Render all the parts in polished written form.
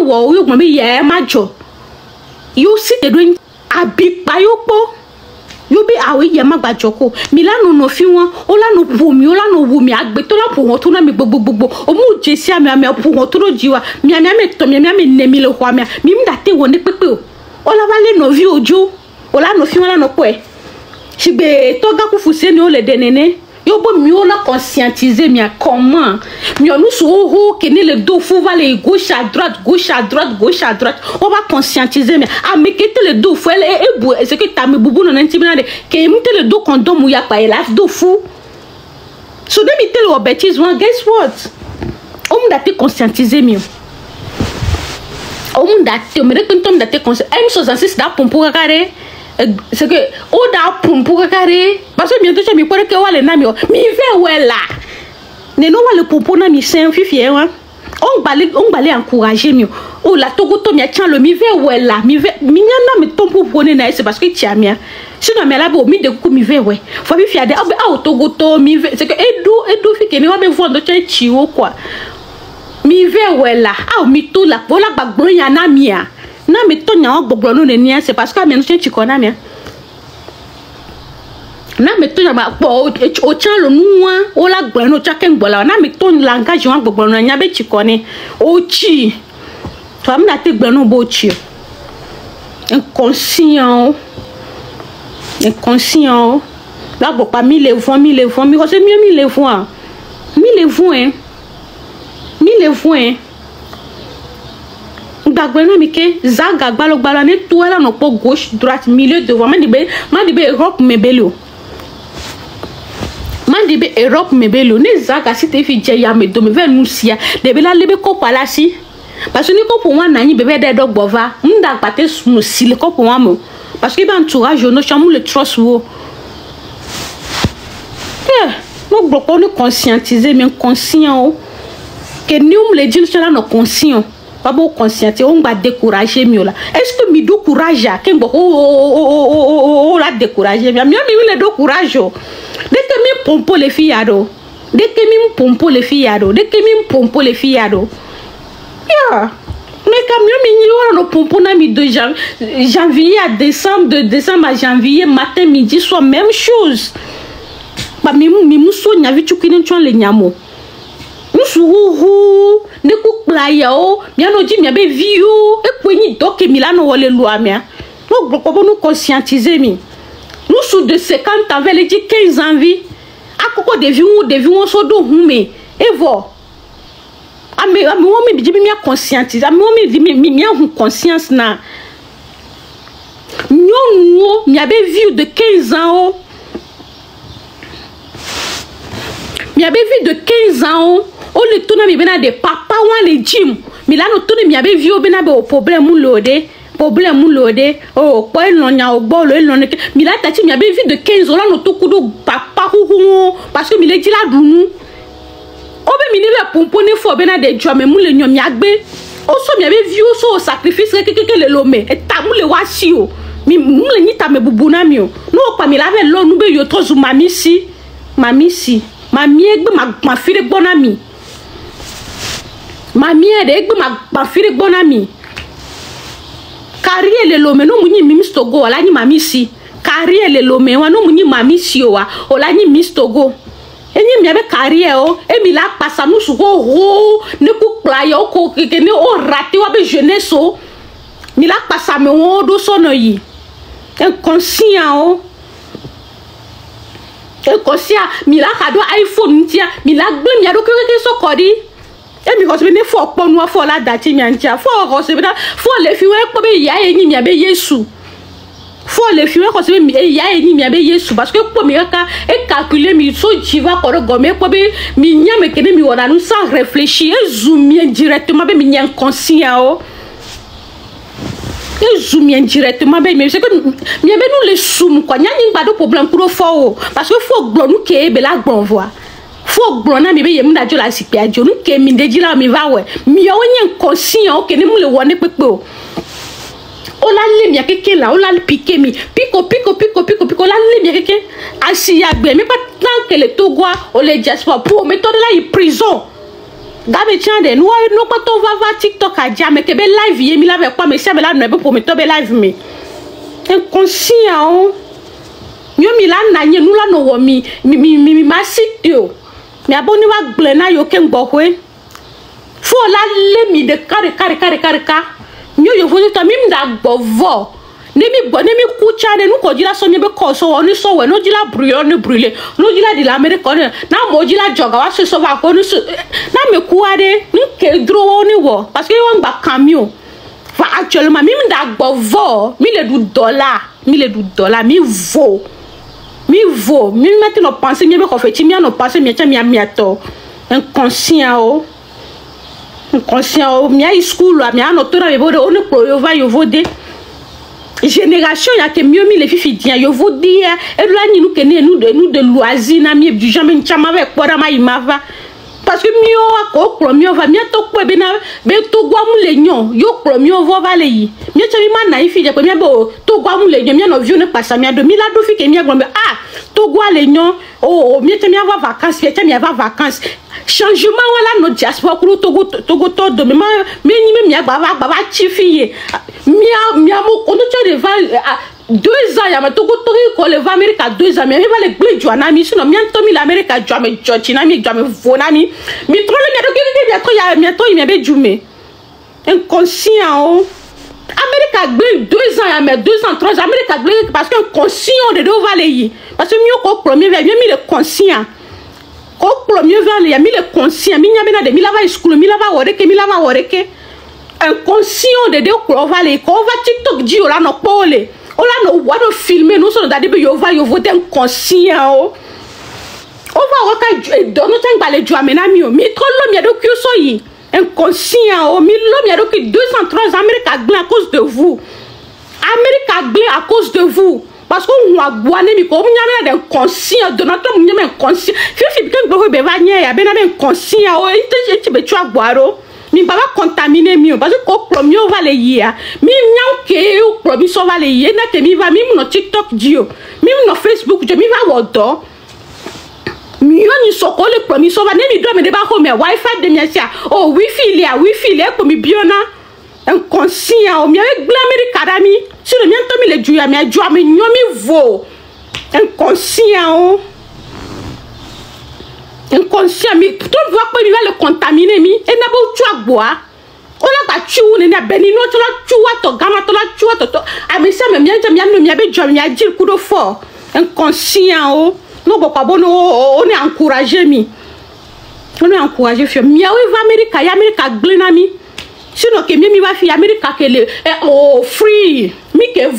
wo yo gbe ye majo yo si te do abi pa yo po yo be awe ye magbajo ko mi lanu no fi won o lanu pu mi o lanu wu mi agbe to la pu won to na mi gbogbo o mu je si ami ami pu won to do jiwa mi ami to mi ami ne mi le ho ami mi mda te won ni pepe o la va le no vi ojo o la no fi won la no po e sigbe to ga ku fu se ni o le de nene yo bo mi o la conscientiser mi comment mi o nu so ho ke ni le do fou va le gauche à droite on va conscientiser mi a me ke te le do fou e bu c'est que ta me bubu no ntibina de ke mi te le do condom ya pa e la do fou so de mi te le bêtise one guess what o mu da te conscientiser mi o mu da te me de tom da te conscientiser M66 da pompo kakare c'est que o da pompo kakare parce que bientôt je me pare que wale na mi ve wela ne no wale pompo na mi sen fifi wa on balé encourager mi o la togo to mi tian le mi ve wela mi nyana mi tompo pone na c'est parce que tu as mia sinon mais là bo mi de ku mi ve we fo fifi ade o togo to mi ve c'est que edu fi ke ni wa be vondo chi o quoi mi ve wela mi to la vola gbagbo ya na mia na mi to nya gbogbo no ne c'est parce que mi no chi ko na mia na me to ba po o chan lo nuwa o la gbe no cha ken gbola na me to langage wan gbogbo no nya be chikoni o chi to am na te gbe no bo chi inconscient la bo pa mi le fon mi ko se mi le fon gbagbe na mi ke zaga gbalo ne to la no po gauche droite milieu devant ma di be Europe me belo mandi be Europe me belo ne zaga si te fi je ya me do me ve nu sia de be la lebe ko pala si parce que ni ko pour na yin bebe de do gbova nda pate mu si le ko pour mo parce que ba entourage no chamu le trust wo no gboko ni conscientiser mais conscient que ni le dit cela no conscient pas bon consciente on va décourager mieux là est-ce que mi do courage à kengo la décourager mi le do courage dès que mi pompo les filles ado ya mais comme mi ni no pompo na mi de janvier à décembre de décembre à janvier matin midi soir même chose ba mi muso nya vi chukini chon le nyamo nusuhu ne ku playa o mi ano ji mi be viu e kwenyi doke milano wole loi mia no gboko nous conscientiser mi nous sous de 50 ans veut dire 15 ans vie akoko de vie on so do hume evo ami wo mi bi mi conscientiser ami wo mi hu conscience na nyonwo mi be viu de 15 ans o mi be viu de 15 ans o o le tuna mi bena de papa wan le gym mi la no tuna mi abe vio bena be o problème lode o po eno nya o gbo lo eno mi la tati mi abe vi de 15 ans la no to kudo papa hu parce que mi le di la dunu o be mi ni le pompone fo bena de jo me mu le nyo mi agbe o so mi abe vio so sacrifice keke le lome e ta mu le wa si o mi mu le ni ta me bubu na mi o no pa mi la ve lo nu be yo to zu mami si mami egbe ma fire gbona mi mami ede egbe ma fire gbona mi carrière le lome no munyi mi stogo wala ni mami si carrière le lome wa no munyi mami si o wa ola ni mi stogo enyi mi abe carrière o e mi la passa nu su ho ne ku playa o ko ke ne o raté wa be jeunesse o mi la passa me wo do sono yi inconscient o mi la kado iPhone tia mi la gbe mi ado keke so kodi e mi ko se me fo ponu fo la dati mi antia fo ko se beta fo le fi we ko be ya enyi mi abe Yesu fo le fi we ko se me ya enyi mi abe Yesu parce que ko mi ka e calculer mi so jiva ko go me ko be mi nya me kene mi wona nu sans réfléchir e zoomie directement be mi nya inconscient o e zoomie directement be mais c'est que mi abe nous le soum quoi nya nyi ba do problème pour fo parce que fo gbo nu ke be la gbon voix fo gbona mi be yemu da jo la sipi ajo nu ke mi de jila mi va we mi o yen conscient o ke ni mu le woni pepe o la le mi akeke la o la piquer mi pico la le mi akeke asiya gbe mi pas tant que le togwa o le diaspora pour me to de la prison Gabe tiande no pas to va TikTok a dia mais que be live ye mi la be quoi mais ça be la no be pour me to be live me. Inconscient. Mio mi la na nye nou la no wo mi ma sitio. Mi aboni wa glena yo ken gbokwe. Fo la le mi de kare. Mio yo voni to mi mda gbovo. Nemi kucha de nou ko dila so nyebe ko so oni so we no dila brûler no dila di l'Amérique na mo dila joga wa so va ko na me kuade ni ke dro oni wo parce que yo ngba camion fa actuellement mi mda gbovo mi le du dollar mi vaut mi mettre no penser nyebe ko feti mi no penser mi tia mi ato inconscient mi a school mi a no tora be bodo oni pro yo va yo vode génération ya ke mieux mi les fifi dia yo vous dire et là ni nous que nous de loisir na mi du jamais chama avec quoi ma imava parce que mieux ko mieux va mieux to ko be na be to gwa mu le nyon yo ko mieux va le yi mieux chami ma na ifi de ko mieux bo to gwa mu le nyon mieux no vieux ne passe mieux de mi la do fi ke mieux gwa to gwa le nyon mieux chami va vacances mieux chami va vacances changement wala no diaspora ko togo to de me mi ba chifiye mi mo ko to de va 2 ans ya ma togo ko le va Amérique 2 ans mais mi va le blé joana mi sino mi anto mi l'Amérique jo me jochina mi jo me vonami mi trop le mi to mi be jume inconscient Amérique blé 2 ans ya mais 2 ans 3 ans Amérique blé parce que conscient de do va le yi parce que mi ko premier mi le conscient ko premier vers ya mi le conscient mi nyamena de mi lava school mi lava woreke inconscient de ko va le ko va TikTok di ola no pole ola no wado filmer no so dade be yo vote inconscient o va waka dono tang bale jo amena mi trop lo mi do kyo so yi inconscient mi lo mi do ki 2 ans 3 ans Amérique glé à cause de vous Amérique glé à cause de vous parce qu'on a boiné mi ko nyamena de conscient de notre nyamena conscient fifi ke gbo be va nya ya be na be conscient o ite be tu aguaro mi baba contaminer mi parce que ko premier va le yia mi nyam ke o premier so va le yia na ke mi va mi no TikTok dio mi no Facebook je mi va wodo mi oni soko le premier so va ne mi do me de ba ko me wifi de mi sia o wifi le ko mi biona inconscient o mi avec Amérique dami si le mien to mi le juya mi ajua mi nyomi vo inconscient mi to voit ko mi va le contaminer mi e na bo tu agboa o la ba chu ne na beni no to la chu to gama to la chu to a mi se me mien to mi anu mi be jo mi ajil kudo fo inconscient no bo pa bono on est encourager mi on est encourager fi mi a va Amérique glena mi sinon que mi va fi Amérique que le free mi que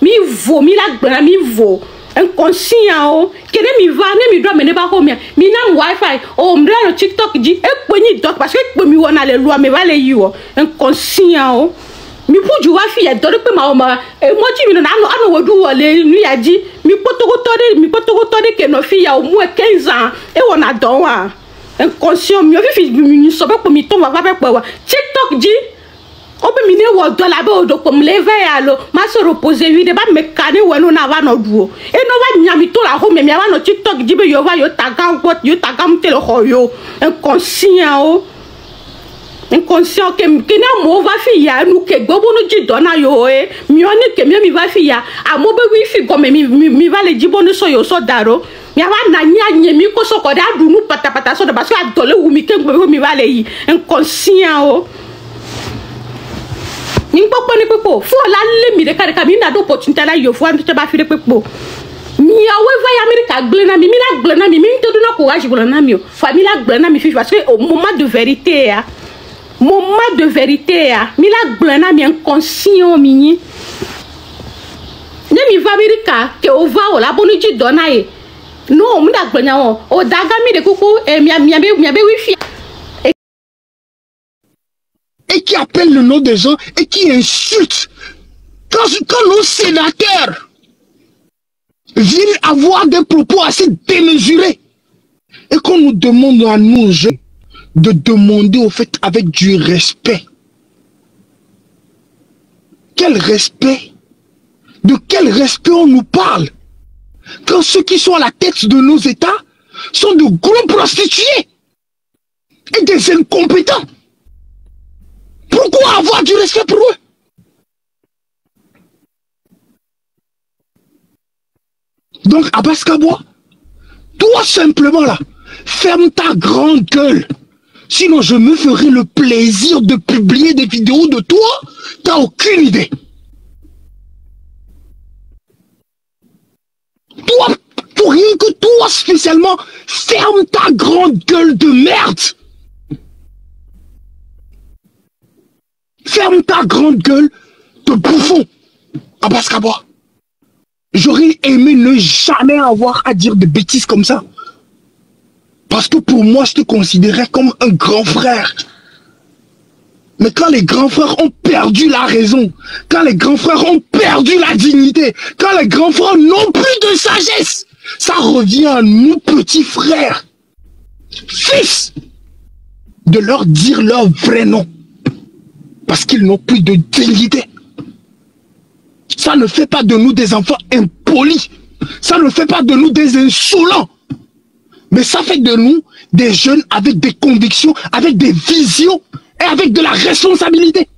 mi la gbana mi vo inconscient que ne mi va ne mi do me ne ba ko mi na wifi mra no TikTok di e po ni doc parce que mi wona le loi me va le yi inconscient mi puju wa fi e do pe ma mo ti mi na no wodu wole nu ya di mi potogo to de que no fi ya o mu 15 ans e wona don wa inconscient mi fi mi so be ko mi to va be po TikTok di o be mi ne wo do la be o do ko mi le ve ya lo ma se reposer wi de ba me kane we no na va no duo e no va nya mi to la ho me mi va no TikTok di be yo va yo tagam te lo ho yo inconscient inconscient que na mo va fi ya nu ke gbobo no ji do na yo mi oni ke mi va fi ya a mo be wi fi go me mi va le ji bonu so yo so daro mi va na nya mi ko so ko da du nu pata so de parce que adole wu mi ke gbo mi va le yi inconscient ni popo ni popo fo la le mi de ka mi na do opportunité la yo fo an te ba fi de popo mi a we va Amérique glena mi la glena mi te do na courage glena mi famille la glena mi fi parce que au moment de vérité mi la glena mi inconscient mi ne mi va Amérique que o va o la bonu ji dona e non mi da glena o daga mi de kuku e mi be wifi et qui appelle le nom des gens et qui insulte quand nos sénateurs viennent avoir des propos assez démesurés et qu'on nous demande à nous de demander au fait avec du respect. Quel respect? De quel respect on nous parle? Quand ceux qui sont à la tête de nos États sont de gros prostitués. et des incompétents. Pourquoi avoir du respect pour eux? Donc, Abbas Kabwa, toi simplement là, ferme ta grande gueule. Sinon, je me ferai le plaisir de publier des vidéos de toi. T'as aucune idée. Toi, pour rien que toi spécialement, ferme ta grande gueule de merde. Ferme ta grande gueule de bouffon, Abbas Kabwa. J'aurais aimé ne jamais avoir à dire des bêtises comme ça. Parce que pour moi, je te considérais comme un grand frère. Mais quand les grands frères ont perdu la raison, quand les grands frères ont perdu la dignité, quand les grands frères n'ont plus de sagesse, ça revient à nous, petits frères, fils, de leur dire leur vrai nom. Parce qu'ils n'ont plus de dignité. Ça ne fait pas de nous des enfants impolis. Ça ne fait pas de nous des insolents. Mais ça fait de nous des jeunes avec des convictions, avec des visions et avec de la responsabilité.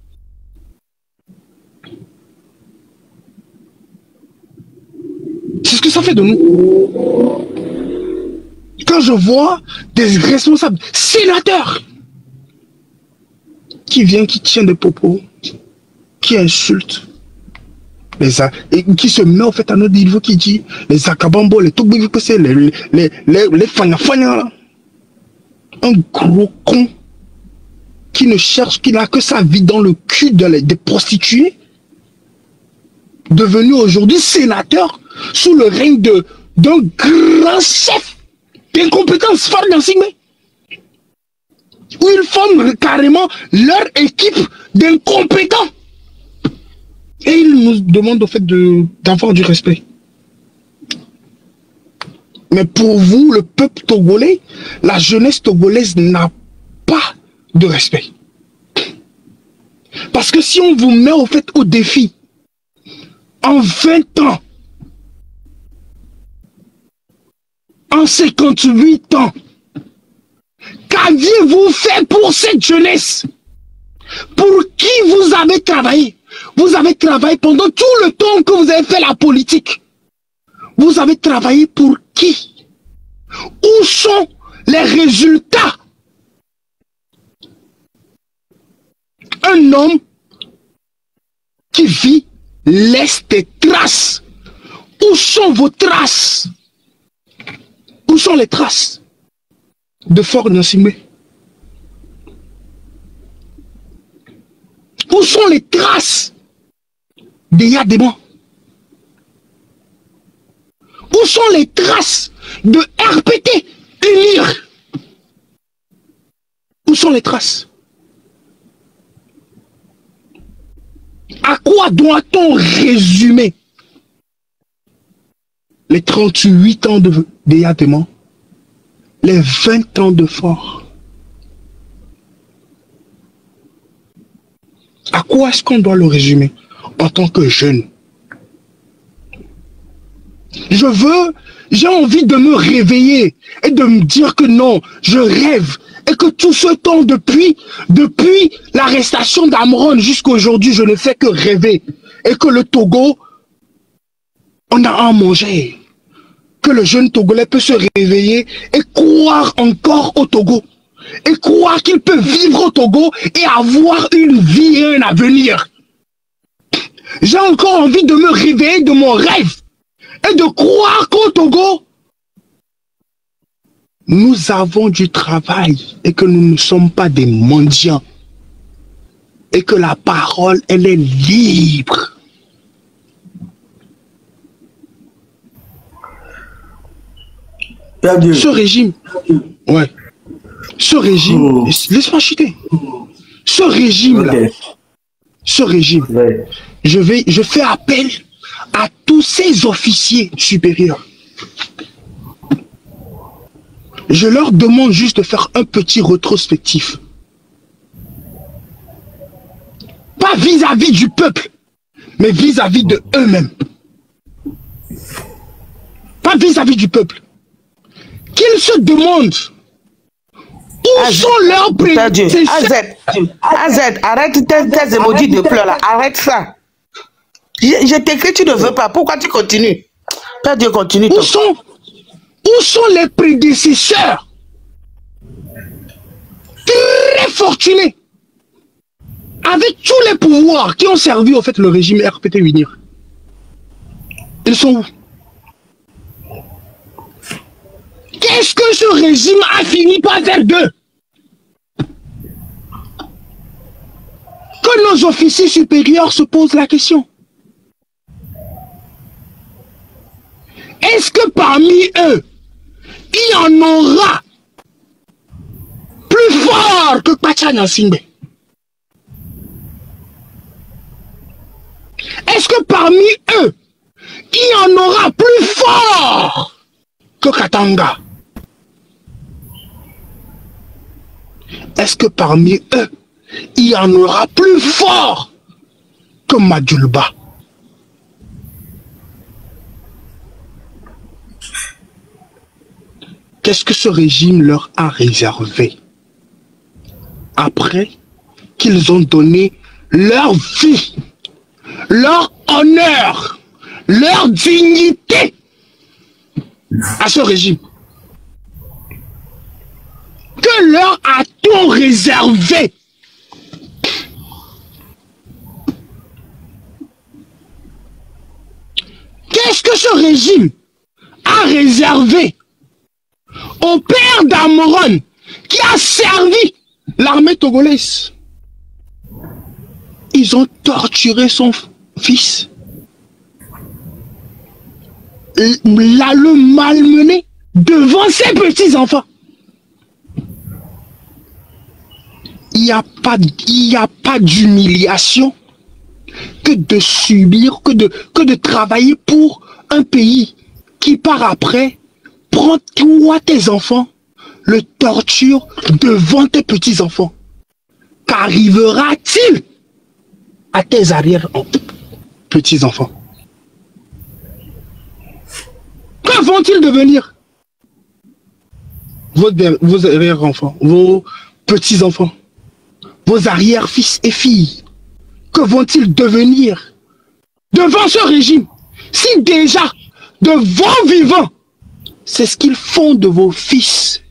C'est ce que ça fait de nous. Quand je vois des responsables sénateurs qui viennent, qui tiennent des propos, qui insultent, et qui se met en fait à notre niveau, qui dit les Akabambo, les Togbévi, les Fanya, un gros con qui ne cherche, qui n'a que sa vie dans le cul des prostituées, devenu aujourd'hui sénateur sous le règne d'un grand chef d'incompétence, Farid Gnassingbé, où ils forment carrément leur équipe d'incompétents. Et ils nous demandent au fait d'avoir du respect. Mais pour vous, le peuple togolais, la jeunesse togolaise n'a pas de respect. Parce que si on vous met au fait au défi, en 20 ans, en 58 ans, qu'aviez-vous fait pour cette jeunesse? Pour qui vous avez travaillé? Vous avez travaillé pendant tout le temps que vous avez fait la politique. Vous avez travaillé pour qui? Où sont les résultats? Un homme qui vit laisse des traces. Où sont vos traces? Où sont les traces de Farid Gnassingbé? Où sont les traces de Yadéman? Où sont les traces de RPT Unir? Où sont les traces? À quoi doit-on résumer les 38 ans de Yadéman, les 20 ans de Fort? À quoi est-ce qu'on doit le résumer en tant que jeune? J'ai envie de me réveiller et de me dire que non, je rêve. Et que tout ce temps, depuis l'arrestation d'Amron jusqu'à aujourd'hui, je ne fais que rêver. Et que le Togo, on a à manger. Que le jeune Togolais peut se réveiller et croire encore au Togo. Et croire qu'il peut vivre au Togo et avoir une vie et un avenir. J'ai encore envie de me réveiller de mon rêve et de croire qu'au Togo, nous avons du travail et que nous ne sommes pas des mendiants. Et que la parole, elle est libre. Ce régime, ouais. Ce régime, laisse-moi chuter. Ce régime-là, ce régime, je fais appel à tous ces officiers supérieurs. Je leur demande juste de faire un petit rétrospectif. Pas vis-à-vis du peuple, mais vis-à-vis de eux-mêmes. Pas vis-à-vis du peuple. Qu'ils se demandent Où sont leurs prédécesseurs? AZ, arrête tes émojis de pleurs là, arrête ça. Je t'écris, tu ne veux pas. Pourquoi tu continues? Père Dieu, continue. Où sont les prédécesseurs très fortunés avec tous les pouvoirs qui ont servi au fait le régime RPT unir? Ils sont où? Qu'est-ce que ce régime a fini par faire d'eux? Que nos officiers supérieurs se posent la question. Est-ce que parmi eux, il y en aura plus fort que Pachana Simbe? Est-ce que parmi eux, il y en aura plus fort que Katanga? Est-ce que parmi eux, il y en aura plus fort que Madjulba? Qu'est-ce que ce régime leur a réservé après qu'ils ont donné leur vie, leur honneur, leur dignité à ce régime? Que leur a-t-on réservé? Qu'est-ce que ce régime a réservé au père d'Amoron qui a servi l'armée togolaise? Ils ont torturé son fils, le malmené devant ses petits-enfants. Il n'y a pas d'humiliation que de subir, que de travailler pour un pays qui part après prend toi tes enfants, le torture devant tes petits-enfants. Qu'arrivera-t-il à tes arrière petits-enfants? Que vont-ils devenir? Vos arrière-enfants, vos petits-enfants, vos arrière-fils et filles, que vont-ils devenir devant ce régime? Si déjà, de vos vivants, c'est ce qu'ils font de vos fils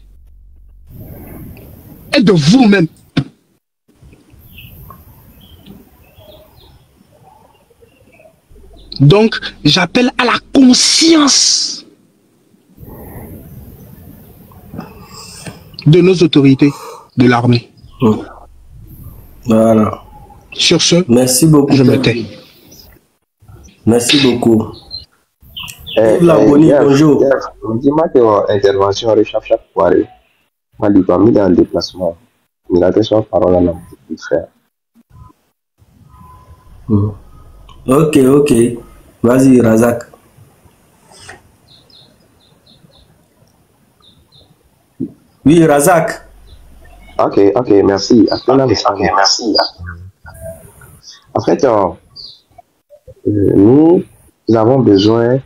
et de vous-même. Donc, j'appelle à la conscience de nos autorités, de l'armée. Voilà. Sur ce, merci beaucoup. Je me tais. Merci beaucoup. Bonjour. Dis-moi que intervention recherche chaque soirée. Moi, il va mis dans le déplacement. Il a son parole à l'homme. Ok. Vas-y, Razak. Oui, Razak. Ok, merci. En fait, nous avons besoin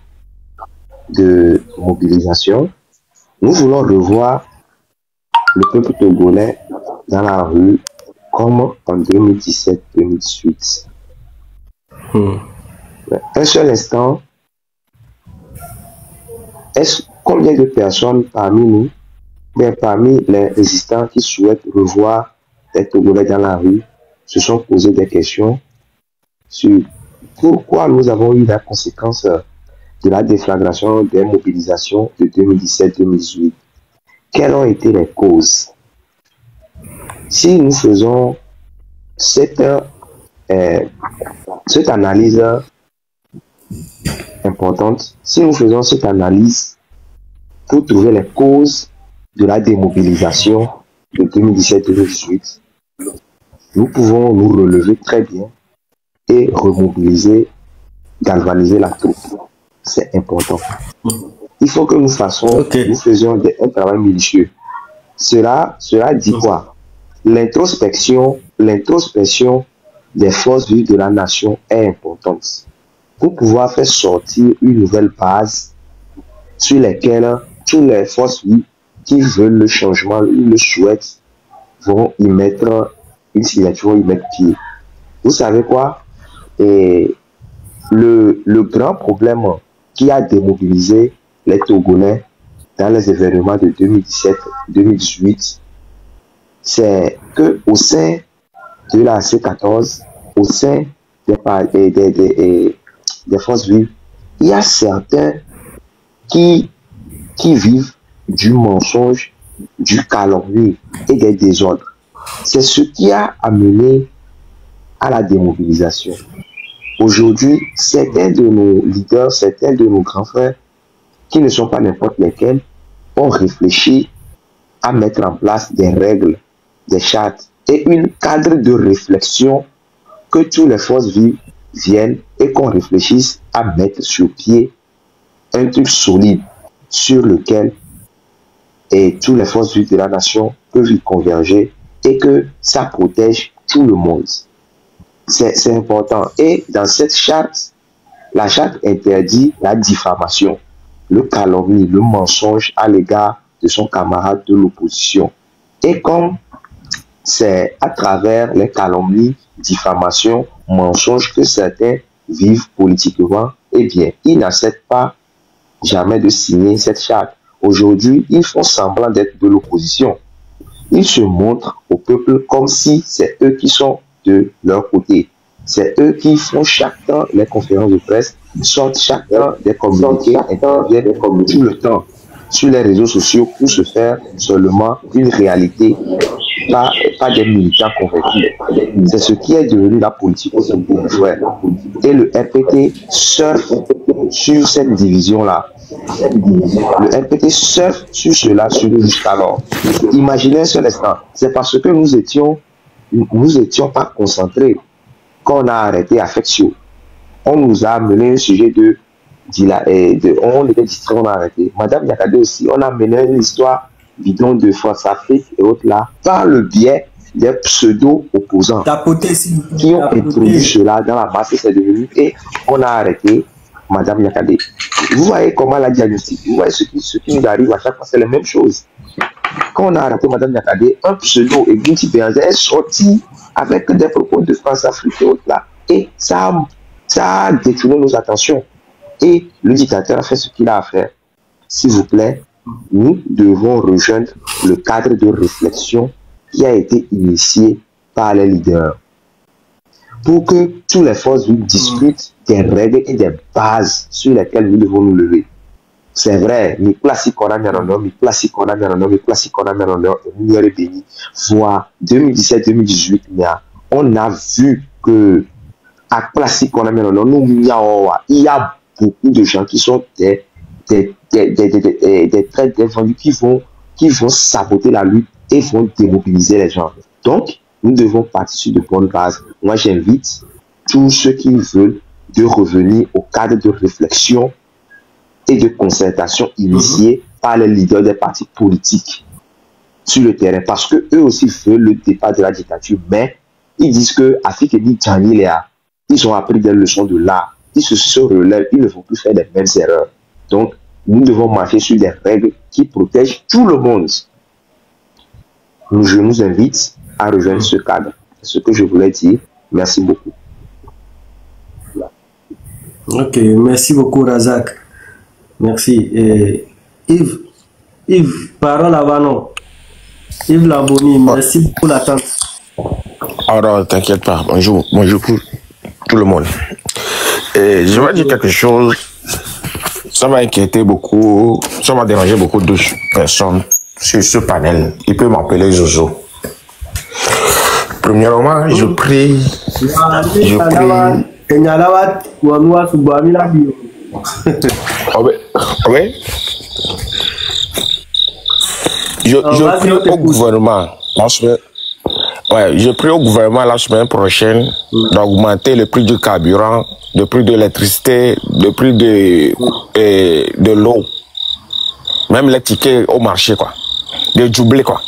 de mobilisation. Nous voulons revoir le peuple togolais dans la rue comme en 2017-2018. Un seul instant, combien de personnes parmi nous, parmi les résistants qui souhaitent revoir les Togolais dans la rue, se sont posés des questions sur pourquoi nous avons eu la conséquence de la déflagration des mobilisations de 2017-2018. Quelles ont été les causes? Si nous faisons cette analyse importante, si nous faisons cette analyse pour trouver les causes de la démobilisation de 2017-2018, nous pouvons nous relever très bien et remobiliser, galvaniser la troupe. C'est important. Il faut que nous fassions, nous faisions un travail minutieux. Cela dit quoi? L'introspection des forces vives de la nation est importante pour pouvoir faire sortir une nouvelle base sur laquelle toutes les forces vives qui veulent le changement, ils le souhaitent, vont y mettre une signature, vont y mettre pied. Vous savez quoi? Et le grand problème qui a démobilisé les Togolais dans les événements de 2017-2018, c'est qu'au sein de la C14, au sein des forces vives, il y a certains qui vivent du mensonge, du calomnie et des désordres. C'est ce qui a amené à la démobilisation. Aujourd'hui, certains de nos leaders, certains de nos grands frères, qui ne sont pas n'importe lesquels, ont réfléchi à mettre en place des règles, des chartes et un cadre de réflexion que toutes les forces vives viennent et qu'on réfléchisse à mettre sur pied un truc solide sur lequel toutes les forces vives de la nation peuvent y converger et que ça protège tout le monde. C'est important. Et dans cette charte, la charte interdit la diffamation, le calomnie, le mensonge à l'égard de son camarade de l'opposition. Et comme c'est à travers les calomnies, diffamations, mensonges que certains vivent politiquement, eh bien, ils n'acceptent pas jamais de signer cette charte. Aujourd'hui, ils font semblant d'être de l'opposition. Ils se montrent au peuple comme si c'est eux qui sont de leur côté. C'est eux qui font chacun les conférences de presse, sortent chacun des communiqués, interviennent tout le temps sur les réseaux sociaux pour se faire seulement une réalité, pas des militants convaincus. C'est ce qui est devenu la politique au Togo, frère. Et le RPT surfe sur cette division-là. Le RPT surfe sur cela jusqu'alors. Imaginez un seul instant. C'est parce que nous étions pas concentrés qu'on a arrêté Affectio. On nous a amené un sujet on était distrait, on a arrêté. Madame Yakade aussi, on a mené une histoire bidon de Force Afrique et autres là, par le biais des pseudo-opposants qui ont introduit cela dans la masse, c'est devenu, et on a arrêté Madame Yakade. Vous voyez comment la diagnostic, vous voyez ce qui nous arrive à chaque fois, c'est la même chose. Quand on a arrêté Madame Yakade, un pseudo et Binti Béanzé est sorti avec des propos de France Afrique et autres là, et ça a détourné nos attentions. Et le dictateur a fait ce qu'il a à faire. S'il vous plaît, nous devons rejoindre le cadre de réflexion qui a été initié par les leaders pour que toutes les forces discutent des règles et des bases sur lesquelles nous devons nous lever. C'est vrai, mais classique on a mis en homme, classique on a mis en homme, classique on a mis en homme, nous est béni. Voir 2017-2018, on a vu que à classique on a mis en homme, il y a beaucoup de gens qui sont des traits défendus qui vont saboter la lutte et vont démobiliser les gens. Donc, nous devons partir sur de bonnes bases. Moi, j'invite tous ceux qui veulent de revenir au cadre de réflexion et de concertation initiée par les leaders des partis politiques sur le terrain, parce que eux aussi veulent le départ de la dictature, mais ils disent que Afrique et Djani ils ont appris des leçons de l'art. Ils se relèvent, ils ne vont plus faire les mêmes erreurs. Donc, nous devons marcher sur des règles qui protègent tout le monde. Je nous invite à rejoindre ce cadre. C'est ce que je voulais dire. Merci beaucoup. Ok, merci beaucoup Razak. Merci. Yves, parole avant non. Yves Laboni, merci pour l'attente. Alors, t'inquiète pas. Bonjour pour tout le monde. Et je vais dire quelque chose, ça va inquiéter beaucoup, ça va déranger beaucoup de personnes sur ce panel. Ils peuvent m'appeler Jojo. Premièrement, je prie. Je prie au gouvernement. Je prie au gouvernement la semaine prochaine d'augmenter le prix du carburant, le prix de l'électricité, le prix de l'eau, même les tickets au marché, quoi, de doubler, quoi,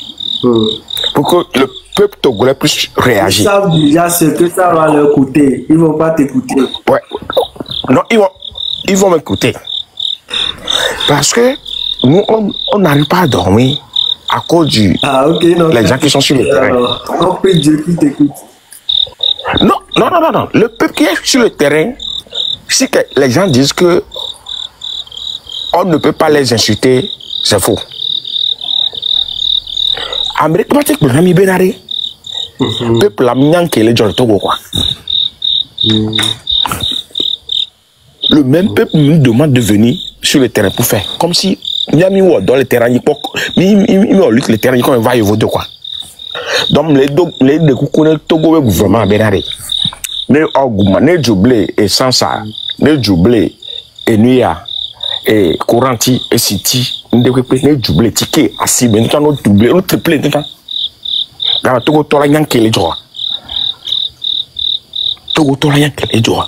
pour que le peuple togolais puisse réagir. Ils savent déjà ce que ça va leur coûter, ils ne vont pas t'écouter. Ouais, non, ils vont m'écouter. Parce que nous, on n'arrive pas à dormir à cause du... Ah, ok, non. Les gens qui sont sur le terrain. Alors, on prie Dieu qui t'écoute. Non. Le peuple qui est sur le terrain, si que les gens disent que on ne peut pas les insulter, c'est faux. Amérique, le Rami Benari, peuple a mis que les gens de Togo, quoi. Le même peuple nous demande de venir sur le terrain pour faire. Comme si il y a mis dans le terrain, il lutte le terrain, il va y voter, quoi. Donc, les deux coucou, les Togo, le gouvernement Benari. Les Oguma, les Djoublé et Sansa, les Djoublé et Nuya et Couranti et City, les Djoublé, Tiké, Assis, mais nous avons doublé, nous triplé, nous avons. Dans Togo, tu as rien qui est les droits. Togo, tu as rien qui est les droits.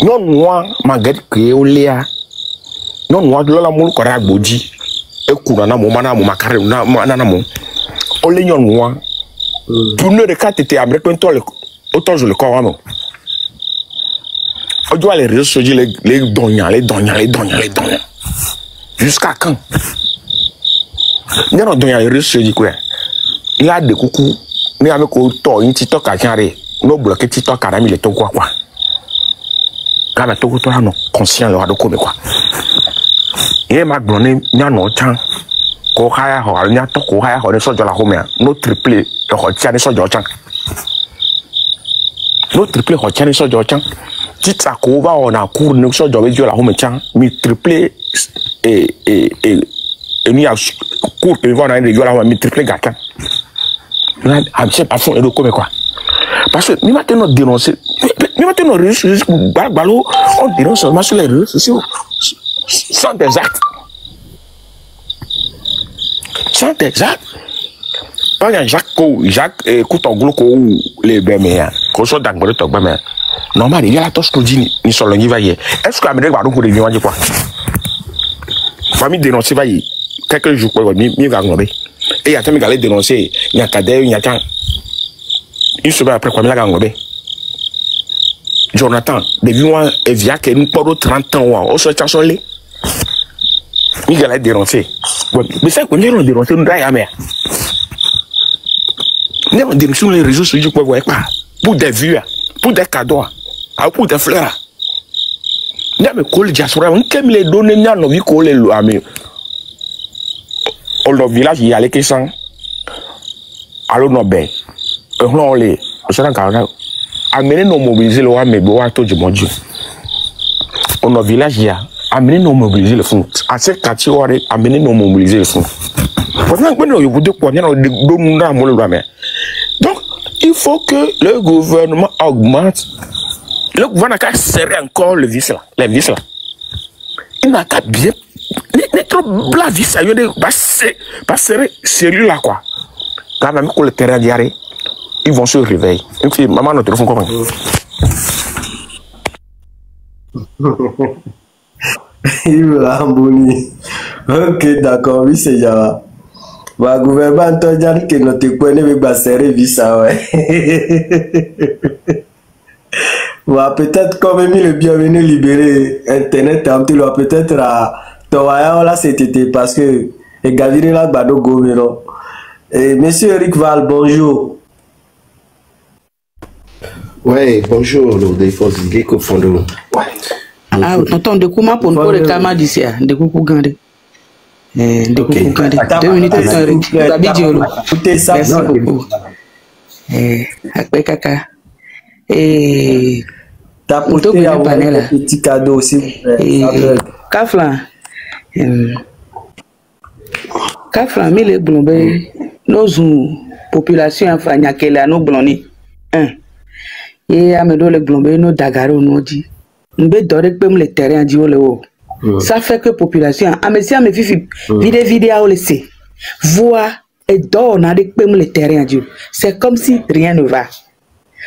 Non, moi, malgré que au léa, non, moi, de la moule, correct, body, et Kourana, mon mana, mon macaré, mon olé, non, moi. Pour nous, les quatre étaient américains, autant je le crois, non. On doit les réseaux sociaux, les dognants. Jusqu'à quand? Il y a des réseaux sociaux, quoi. Il y a des coucous, il y a des coucous, il y a des TikTok à carré, nous bloquer TikTok à mis les Togo, quoi. Quand les Togo, non, conscient, le rado, quoi. Il y a ma blonde, il y a un temps. Ko haya ho alnya to ko haya ho ne so jola ho me no triple ho tia ne so jo chan no triple ho tia ne so jo chan tita ko ba o na cour ne so jo be jola ho me chan mi triple ni a cour que va na ne jola ho mi triple ga chan là c'est pas fond et de comme quoi parce que mi maintenant dénoncer mi maintenant réseaux balo on dénonce seulement sur les réseaux sociaux sans des actes. C'est exact. Par exemple, Jacques écoute en gros les béméens, qu'on soit dans le top béméen. Normal, il y a la toche que dit ni sur le niveau. Est-ce que Amérique va donc revenir quoi? Famille dénoncer va y quelques jours quoi, mi va ngombe. Et il y a tellement d'aller dénoncer, il y a cadet, il y a tant. Une semaine après quoi, il y a ngombe. Jonathan, depuis moi, et via que nous parlons 30 ans, on se tient sur les. Il a dénoncé. Mais ça, quand on dénonce, on doit y aller. On dénonce sur les réseaux sociaux pour des vues, pour des cadeaux, pour des fleurs. On a collé diaspora, on aime les donner, on a vu coller le au village, il y a les questions. Alors, on a bien. On a les. Amener nos mobiliser le mais boire tout du monde. On a village, il y a. Amener nos mobiliser le fond. À cette catégorie, amener nos mobiliser le fond. Donc, il faut que le gouvernement augmente. Le gouvernement n'a qu'à serrer encore le vis là. Les vis là. Il n'a qu'à bien. Il n'est trop blanc vis là. Il n'a pas serrer celui-là quoi. Quand même, pour le terrain d'arrêt, ils vont se réveiller. Et puis, maman, notre téléphone comment? Il va embonner. Ok, d'accord, oui, c'est Java. Bah, gouvernement, toi, Jan, que notre coin va serrer visa, ouais. Bah, peut-être quand même, il est bienvenu libérer Internet, un petit peu, peut-être à Toaya, là, c'était parce que, et Gaviri, là, Bado Gomero. Et monsieur Eric Val, bonjour. Ouais, bonjour, le défense du Gecko Fondo. Ah, tonton, de comment pour le Kama d'ici, de coucou Gandé. De coucou Gandé. 2 minutes, Écoutez ça, merci beaucoup. Après caca. Et. T'as porté un petit cadeau aussi. Kaflan. Kaflan, mais les blombés, nos populations en France, il y a nos blondés. Et à me donner le blombé, nos dagaro, nos dit. Nous devons les terrains du haut. Ça fait que la population, à mes amis, vidéo, laisser. Voir et donner les terrains du. C'est comme si rien ne va.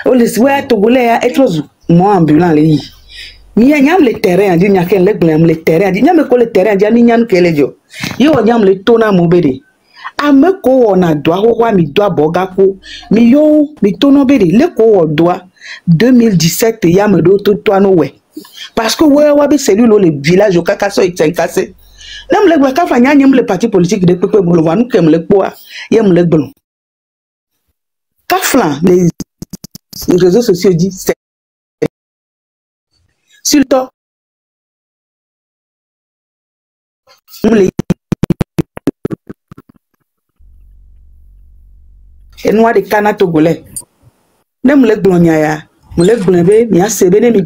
On les voit togolais à être moi ambulant les. Il y a les terrains, il y a les terrains, il y a les terrains, il y a les jo. Il y a les tona mobile. A me ko on a droit, mi doit bogako, mi yo, mi tono bede, le ko doit 2017 ya me do to no we. Parce que ouais, c'est lui le village au Kakaso et cassé. Nem le gba kafla nya nyem le parti politique de pepe mo le va nous kem le poa yem le gbon. Kafla les réseaux sociaux dit c'est sur to et noir de cana togolais. Nem le gbon nya ya, mo le gbon be mi asebe ne mi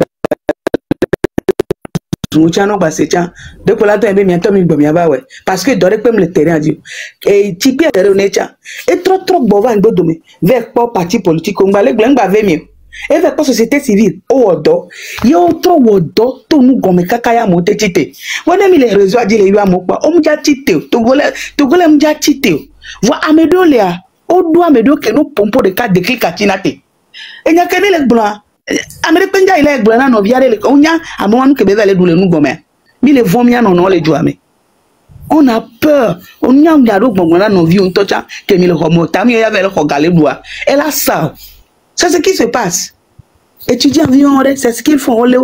Mouchano Bassetia, de Polato et bientôt Mibawe, parce que Doré comme le terrain dit, et Tipi a renécha, et trop bova en Bodomé, vers pas parti politique, on va les blancs baver mieux, et vers pas société civile, au odo, yo trop odo, tout nous gomme kakaya monte tite. On a mis les réseaux à dire les yua mokwa, on m'a tite, tout golem m'a tite, voix Amedo Léa, au doigt Amedo que nous pompons de cas de clic à Tinate. Et n'y a que les blancs. Américain il est blanc no viare le onya amon que bebe le doule nous gomme mi le vomia non le joame on a peur on y a ngado gbongbon no vi on tocha que mi le homo tami ya vele ko gale doa et là ça c'est ce qui se passe étudiants viennent c'est ce qu'ils font le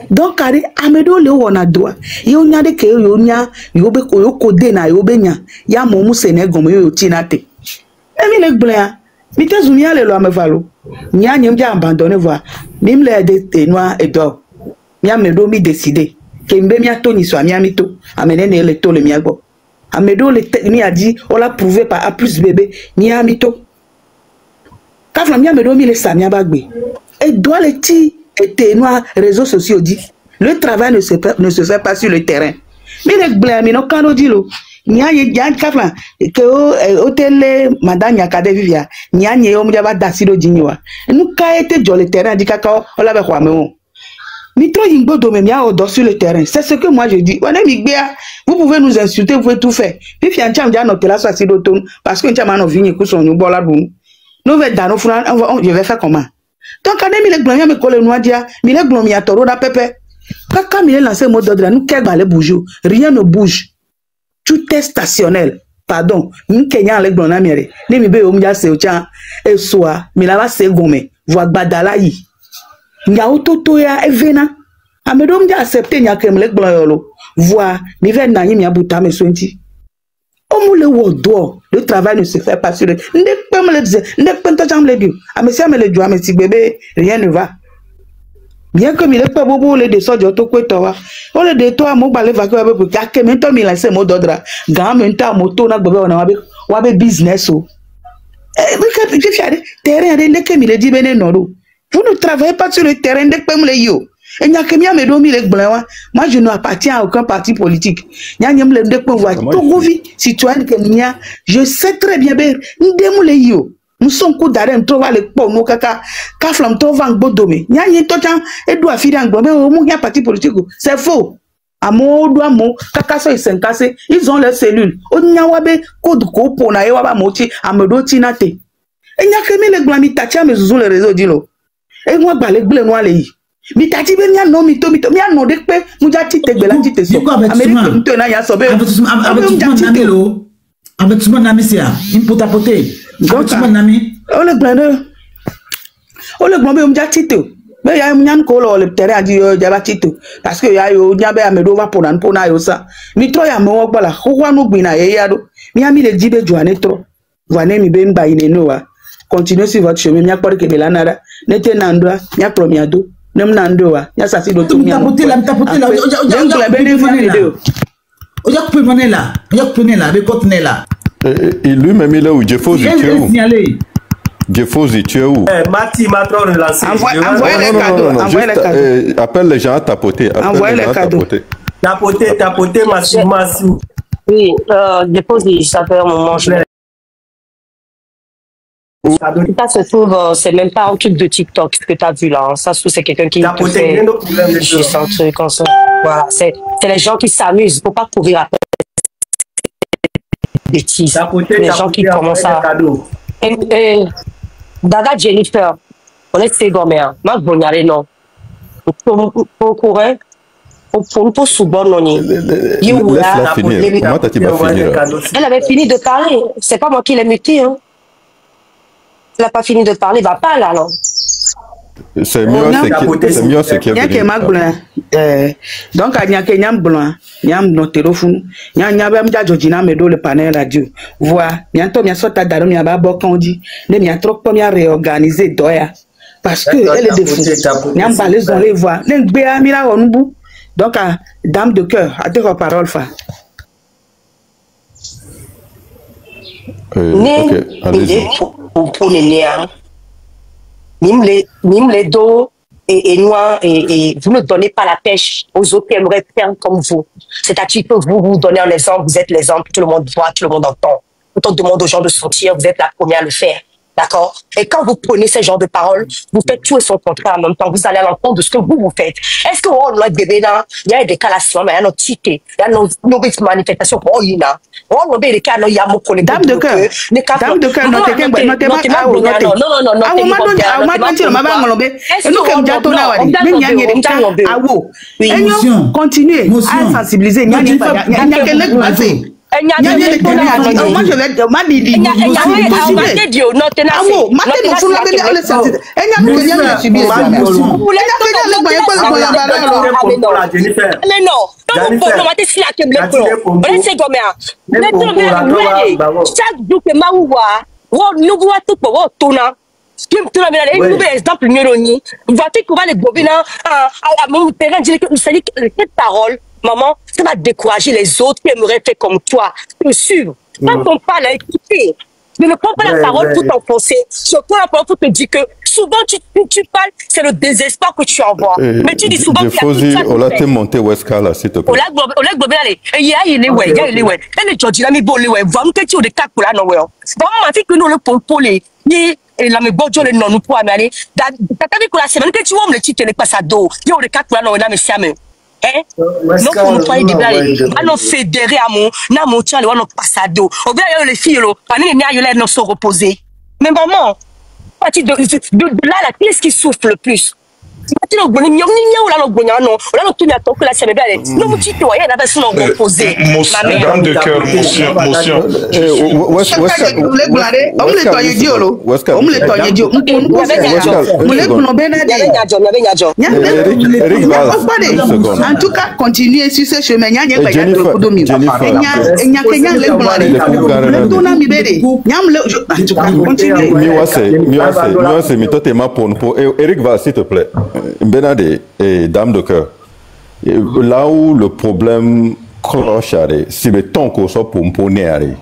donc ari amedo le wona doa yo nya de ke yo nya yo be ko yo kode na yo be nya ya mo mu sene gomme yo tinate e mi le blanc mi te zumia le lo amevalo nya nyem ja abandonné voir mim le de noir et d'or mia me do mi décider que mbe mia to ni so mia mi to amene ne le to le mia go amedo le mi a dit on l'a prouvé par A plus bébé mia mi to kafla mia me do mi le sa mia bagbe et doit le ti et noir réseaux sociaux dit le travail ne se fait pas sur le terrain mi le blé mi no kano di lo nya ye jan kafla ke hôtel madame yakade vivia nya nye o mjaba dasido jinwa nous ka été sur le terrain dit kaka on la be kwa me mi trop yingbo do me mia odo sur le terrain c'est ce que moi je dis on est migbea vous pouvez nous insulter vous pouvez tout faire puis fian cham ja no tela so asido ton parce que chama no vigné ku so nyu bola dun no ve dano fran je vais faire comment donc ane mi le glomia me kole noa dia mi le glomia toro da pepe kaka mi le lancer mot d'ordre nous ke gba le bouge rien ne bouge. Tout est stationnel. Pardon. Nous Kenya les blonds américains. Ni mi be omja se ocha e soa. Mi la va se gome. Voix badala yi. Nya ototo ya evena. Amedo omja accepter nya kem les blonds yolo. Voix mi ve na yi mi abuta me sointi. Omu le wodo. Le travail ne se fait pas sur le. Ndek pe me le dire. Ndek pe to cham le dio. Amesia me le dio amesi bébé rien ne va. Bien que mi le pe bobo le de sojo to kwetowa. On le de toi mo ba le va que pour ka ke mento mi la se mo dodra. Ga mento moto na gbe na wa be business o. Mais que je fiade terrain de que mi le di bene noro. Vous ne travaillez pas sur le terrain de pe mo le yo. Et nya ke mi a me do mi le gblon moi je n'appartiens à aucun parti politique. Nya nyem le de pe voir to govi citoyen que nya je sais très bien be ndemu le yo. Nous sommes coup d'arrêt, nous trouvons les pots, nous kaka, kaflam trouvons un beau domaine. Nya y to chan, et doit filer un gros, mais au moins y a parti politique. C'est faux. À mon doigt mon, kaka so ils cassé, ils ont leurs cellules. On nya wabe code ko pour na waba moti, à me do tinate. Et nya kemi les glami tacha me zouzou les réseaux dilo. Et moi balek blé noir les. Mi tati ben nya no mito mi a no dekpe, muja tite gbela tite so. Amérique mito na ya sobe. Avec tout le monde nami c'est une pot à poter. Donc tout le monde nami. On le glande on ja tite. Mais ya nyam ko le terrain a dit jaba tite parce que ya yo nya be amedo va pour na yo ça. Mi tro ya mo gbala ko wa no gbina ye ya do. Mi ami le jibe joane tro. Voine mi be mba ine no wa. Continuez sur votre chemin, nya por ke belanara. Nete nandwa, nya promiado. Nem nandoa, nya sasi do tumia. Tapoter la. Oya couper monnaie là. Oya couper là, be contenait là. Et lui-même, il est où? Jeffosi, tu es où? Jeffosi, tu es où? Mati m'a trop relancé. Envoyez les cadeaux. Envoyez les cadeaux. Appelle les gens à tapoter. Envoyez les cadeaux. Tapoter, Massou. Oui, Jeffosi, ça fait un moment. Ça se trouve, c'est même pas un truc de TikTok que tu as vu là. Ça se trouve, c'est quelqu'un qui te fait juste un truc comme ça. Voilà, c'est les gens qui s'amusent. Il ne faut pas courir après des bêtises. Les gens qui commencent à... Dada Jennifer, on est ségomère. Ma bonne non. Pour courir, pour souvent non. Laisse-la finir. Comment t'as-tu pas fini là? Elle avait fini de parler. C'est pas moi qui l'ai muté, hein. Elle n'a pas fini de parler, va pas là, non. C'est mieux ce qui est venu. Donc, à Nyake Nyam Blanc, Nyam no téléphone. Nyam bam ja jojina me do le panel radio. Vois, bientôt mia sota daro mia ba bokondi. Ne mia trop pas mia réorganiser doya. Parce que elle est de fou. Nyam ba les on les voit. Len gbea mira onbu. Donc dame de cœur, à te parole fa. Ok, allez-y. Pour les liens. Mime les dos et noix et vous ne donnez pas la pêche aux autres qui aimeraient faire comme vous. C'est-à-dire que vous donnez un exemple, vous êtes l'exemple, tout le monde voit, tout le monde entend. Quand on demande aux gens de sortir, vous êtes la première à le faire. D'accord? Et quand vous prenez ce genre de paroles, vous faites tout et son contraire en même temps. Vous allez à l'encontre de ce que vous faites. Est-ce que on a des bébés là? Il y a des cas là, mais il y a nos tickets, il y a nos manifestations pour il y a. On a des cas là, il y a mon collègue. Dame de cœur. Dame de cœur, non, continuez à sensibiliser. Maman, ça va décourager les autres qui aimeraient faire comme toi. Te suivre. Quand on parle à écouter, ne prends pas la parole pour t'enfoncer. Je prends la parole pour te dire que souvent tu parles, c'est le désespoir que tu envoies. Mais tu dis souvent qu'il y a tout ça. On l'a te monté Weska là, s'il te plaît. On l'a globé là. Il y a les ouais. Elle est Georgie, la mi bolé ouais. Vraiment que tu as des cas pour là non ouais. Vraiment ma fille que nous le pompolé. Et la me bojo le non nous pour aller. T'as vu que la semaine que tu vois me le titre les passado. Il y a des cas pour là non là mais ça me. Non pour nous parler de blague. On fédéré à mon, na mon tchale, on passado. On vient les filles là, parmi les miens ils ne sont reposés. Mais maman, partie de là la qui est-ce qui souffre le plus? Dame de cœur, motion. En tout cas, continuez sur ce chemin. Eric va, s'il te plaît. Benade et Dame de cœur. Là où le problème cloche, c'est le temps qu'on soit pour me poner.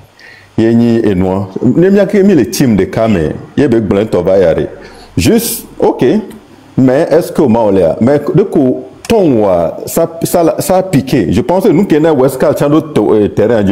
Yéni et noir. N'aime pas mis les teams de Kame. Yébek blanc tobayare. Juste, ok. Mais est-ce que on l'a? Mais de coup, ton ça a piqué. Je pense que nous qui sommes Wescal, d'autres terrains,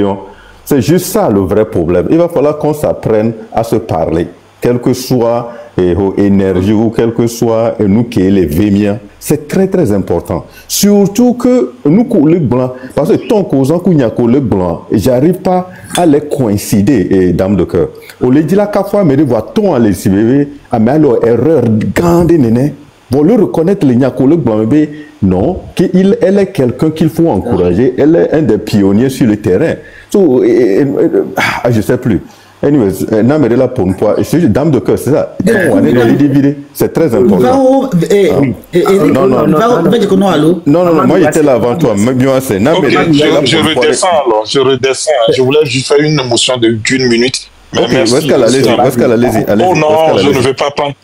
c'est juste ça le vrai problème. Il va falloir qu'on s'apprenne à se parler. Quelle que soit l'énergie ou quel que soit nous qui est les vémiens, c'est très très important. Surtout que nous les blancs, parce que tant qu'aux ans qu'il y a les blancs, j'arrive pas à les coïncider, Dame de cœur. On les dit là qu'à fois, mais de voir ton à les bébé, à mais alors erreur grande néné. Bon, le reconnaître les Nyako le blanc bébé, non, elle est quelqu'un qu'il faut encourager, elle est un des pionniers sur le terrain. So, je sais plus. Anyways, non, mais là pour une fois, c'est Dame de cœur, c'est ça. C'est très important. Non, moi j'étais là avant toi. Je redescends alors, je voulais juste faire une motion de d'une minute. Mais merci. Allez-y. Oh non, je ne vais pas prendre.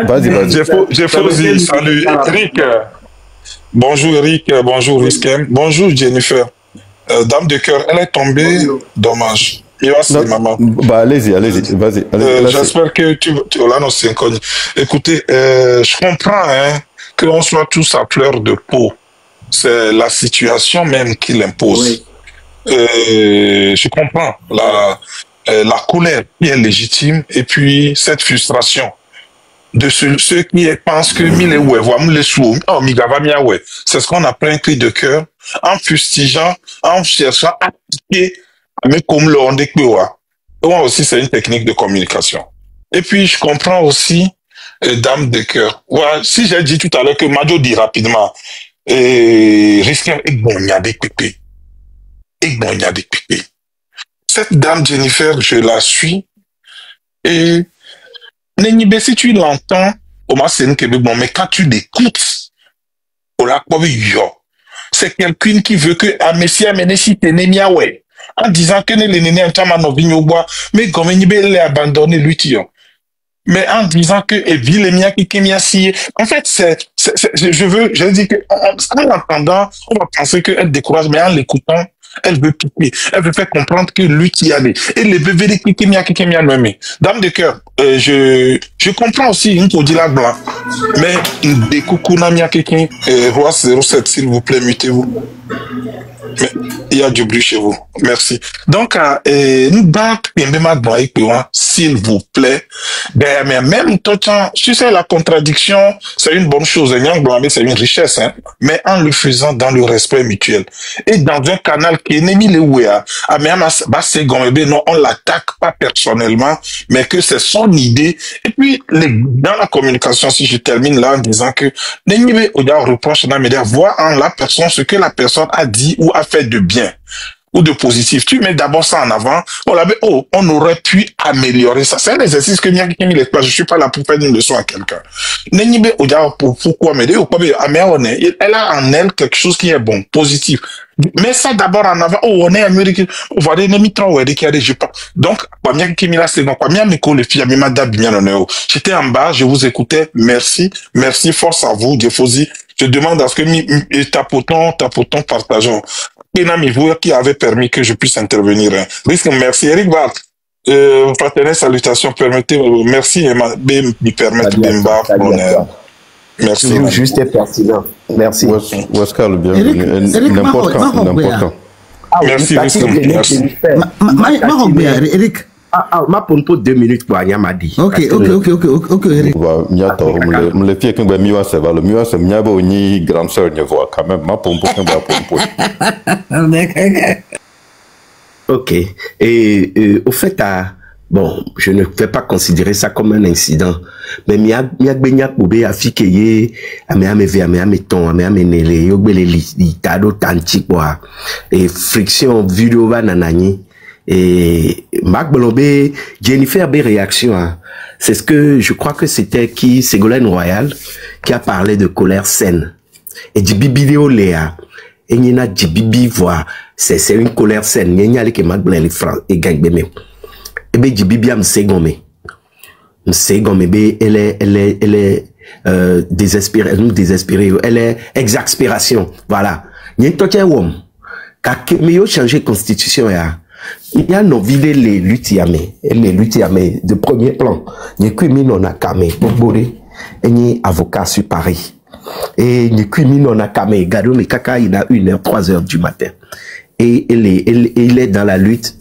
Vas-y. Jeffosi, salut. Eric. Bonjour Eric, bonjour Riskem. Bonjour Jennifer. Dame de cœur, elle est tombée, dommage. Maman. Bah allez-y, vas-y. J'espère que tu là non c'est inconnu. Écoutez, je comprends qu'on soit tous à fleur de peau. C'est la situation même qui l'impose. Je comprends la colère qui est légitime et puis cette frustration de ceux qui pensent que c'est ce qu'on appelle un cri de cœur, en fustigeant, en cherchant à piquer, mais comme le ondekbewa. Moi aussi, c'est une technique de communication. Et puis, je comprends aussi, Dame de cœur. Ouais, si j'ai dit tout à l'heure que Majo dit rapidement, risquer des pépés. Cette dame Jennifer, je la suis, et Nenibé, si tu l'entends, mais quand tu l'écoutes, c'est quelqu'un qui veut que à Messia Menesi Tenemia ouais. En disant que les nénés en chama no vigno bois, mais comme il est abandonné lui tio. Mais en disant que et ville mia qui mia si en fait je dis que en l'entendant on va penser qu'elle décourage, mais en l'écoutant elle veut piquer, elle veut faire comprendre que lui qui allait et les bébés qui mia nommé dame de cœur. Je comprends aussi une codila blanc, mais des coucou mia quelqu'un roi 07 s'il vous plaît, mutez-vous. Mais il y a du bruit chez vous. Merci. Donc, nous battons s'il vous plaît. Mais même temps, tu sais, la contradiction, c'est une bonne chose. C'est une richesse, hein. Mais en le faisant dans le respect mutuel. Et dans un canal qui est ennemi les ouéa, non, on l'attaque pas personnellement, mais que c'est son idée. Et puis, dans la communication, si je termine là en disant que, n'ayez reproche dans les médias, voir en la personne ce que la personne a dit ou a fait de bien ou de positif. Tu mets d'abord ça en avant. On aurait pu améliorer ça. C'est un exercice que je suis pas là pour faire une leçon à quelqu'un. Pourquoi m'aider? Elle a en elle quelque chose qui est bon, positif. Mets ça d'abord en avant. On est américain. On va dire, donc, j'étais en bas, je vous écoutais. Merci. Merci. Force à vous, Defosi. Je demande à ce que tapotons, partageons. Qui avait permis que je puisse intervenir. Risque, merci. Eric Bart, fraternelle salutation, permettez, merci de me permettre de me merci. Toujours juste et pertinent. Merci. Oscar, le bienvenu. N'importe quand. Merci, merci. Eric. Ma pour 2 minutes pour Anyamadi. Ok, Eric. Le pied que le mieux c'est le mieux c'est mieux ni grande sœur ne voit quand même ma pour. Ok. Et au fait bon, je ne vais pas considérer ça comme un incident, mais et friction vidéo va nanani. Et Marc Bolobé, Jennifer B réaction, c'est ce que je crois que c'était Ségolène Royal qui a parlé de colère saine. Et Djibibi vidéo Léa, et il y a Djibibi voix, c'est une colère saine. Il y a que Marc Bolobé et gang bemé. Et bien Djibibi a m'ségomé, elle est désespérée, elle est exaspération, voilà. Il y a un toqué homme, quand il a changé constitution ya. Il y a nos vidéos les luttes de premier plan. Il y a criminels on a camé Bobore et ni avocat sur Paris. Et il y a criminels on a camé Gado mais Kaka il a 1h 3h du matin. Et il est dans la lutte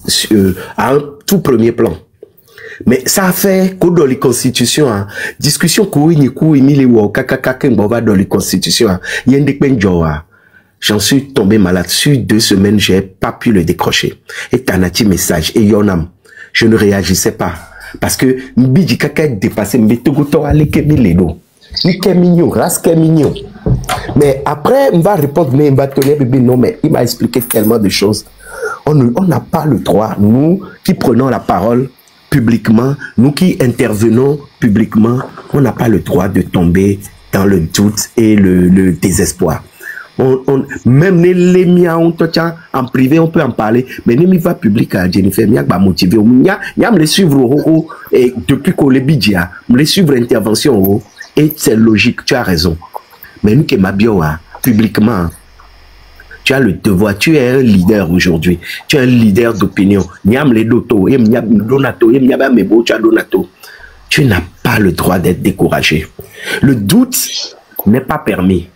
à un tout premier plan. Mais ça a fait que dans les constitutions, discussion couille ni wo Kaka dans les constitutions, il y a des penjoa. J'en suis tombé malade. Sur 2 semaines, j'ai pas pu le décrocher. Et Tanati message. Et Yonam, je ne réagissais pas. Parce que, Mbidi Kaka est dépassé. Mbetogoto ale kemiledo. Ni kemignon, ras kemignon. Mais après, on va répondre, mais non, mais il m'a expliqué tellement de choses. On n'a pas le droit, nous qui prenons la parole publiquement, nous qui intervenons publiquement, on n'a pas le droit de tomber dans le doute et le désespoir. Même les miens en privé on peut en parler, mais ne m'y va public à Jennifer Miak va motiver y a me les suivre et depuis qu'on les bidja me les suivre intervention et c'est logique, tu as raison, mais nous qui m'habillons publiquement, tu as le devoir, tu es un leader aujourd'hui, tu es un leader d'opinion, tu n'as pas le droit d'être découragé. Le doute n'est pas permis.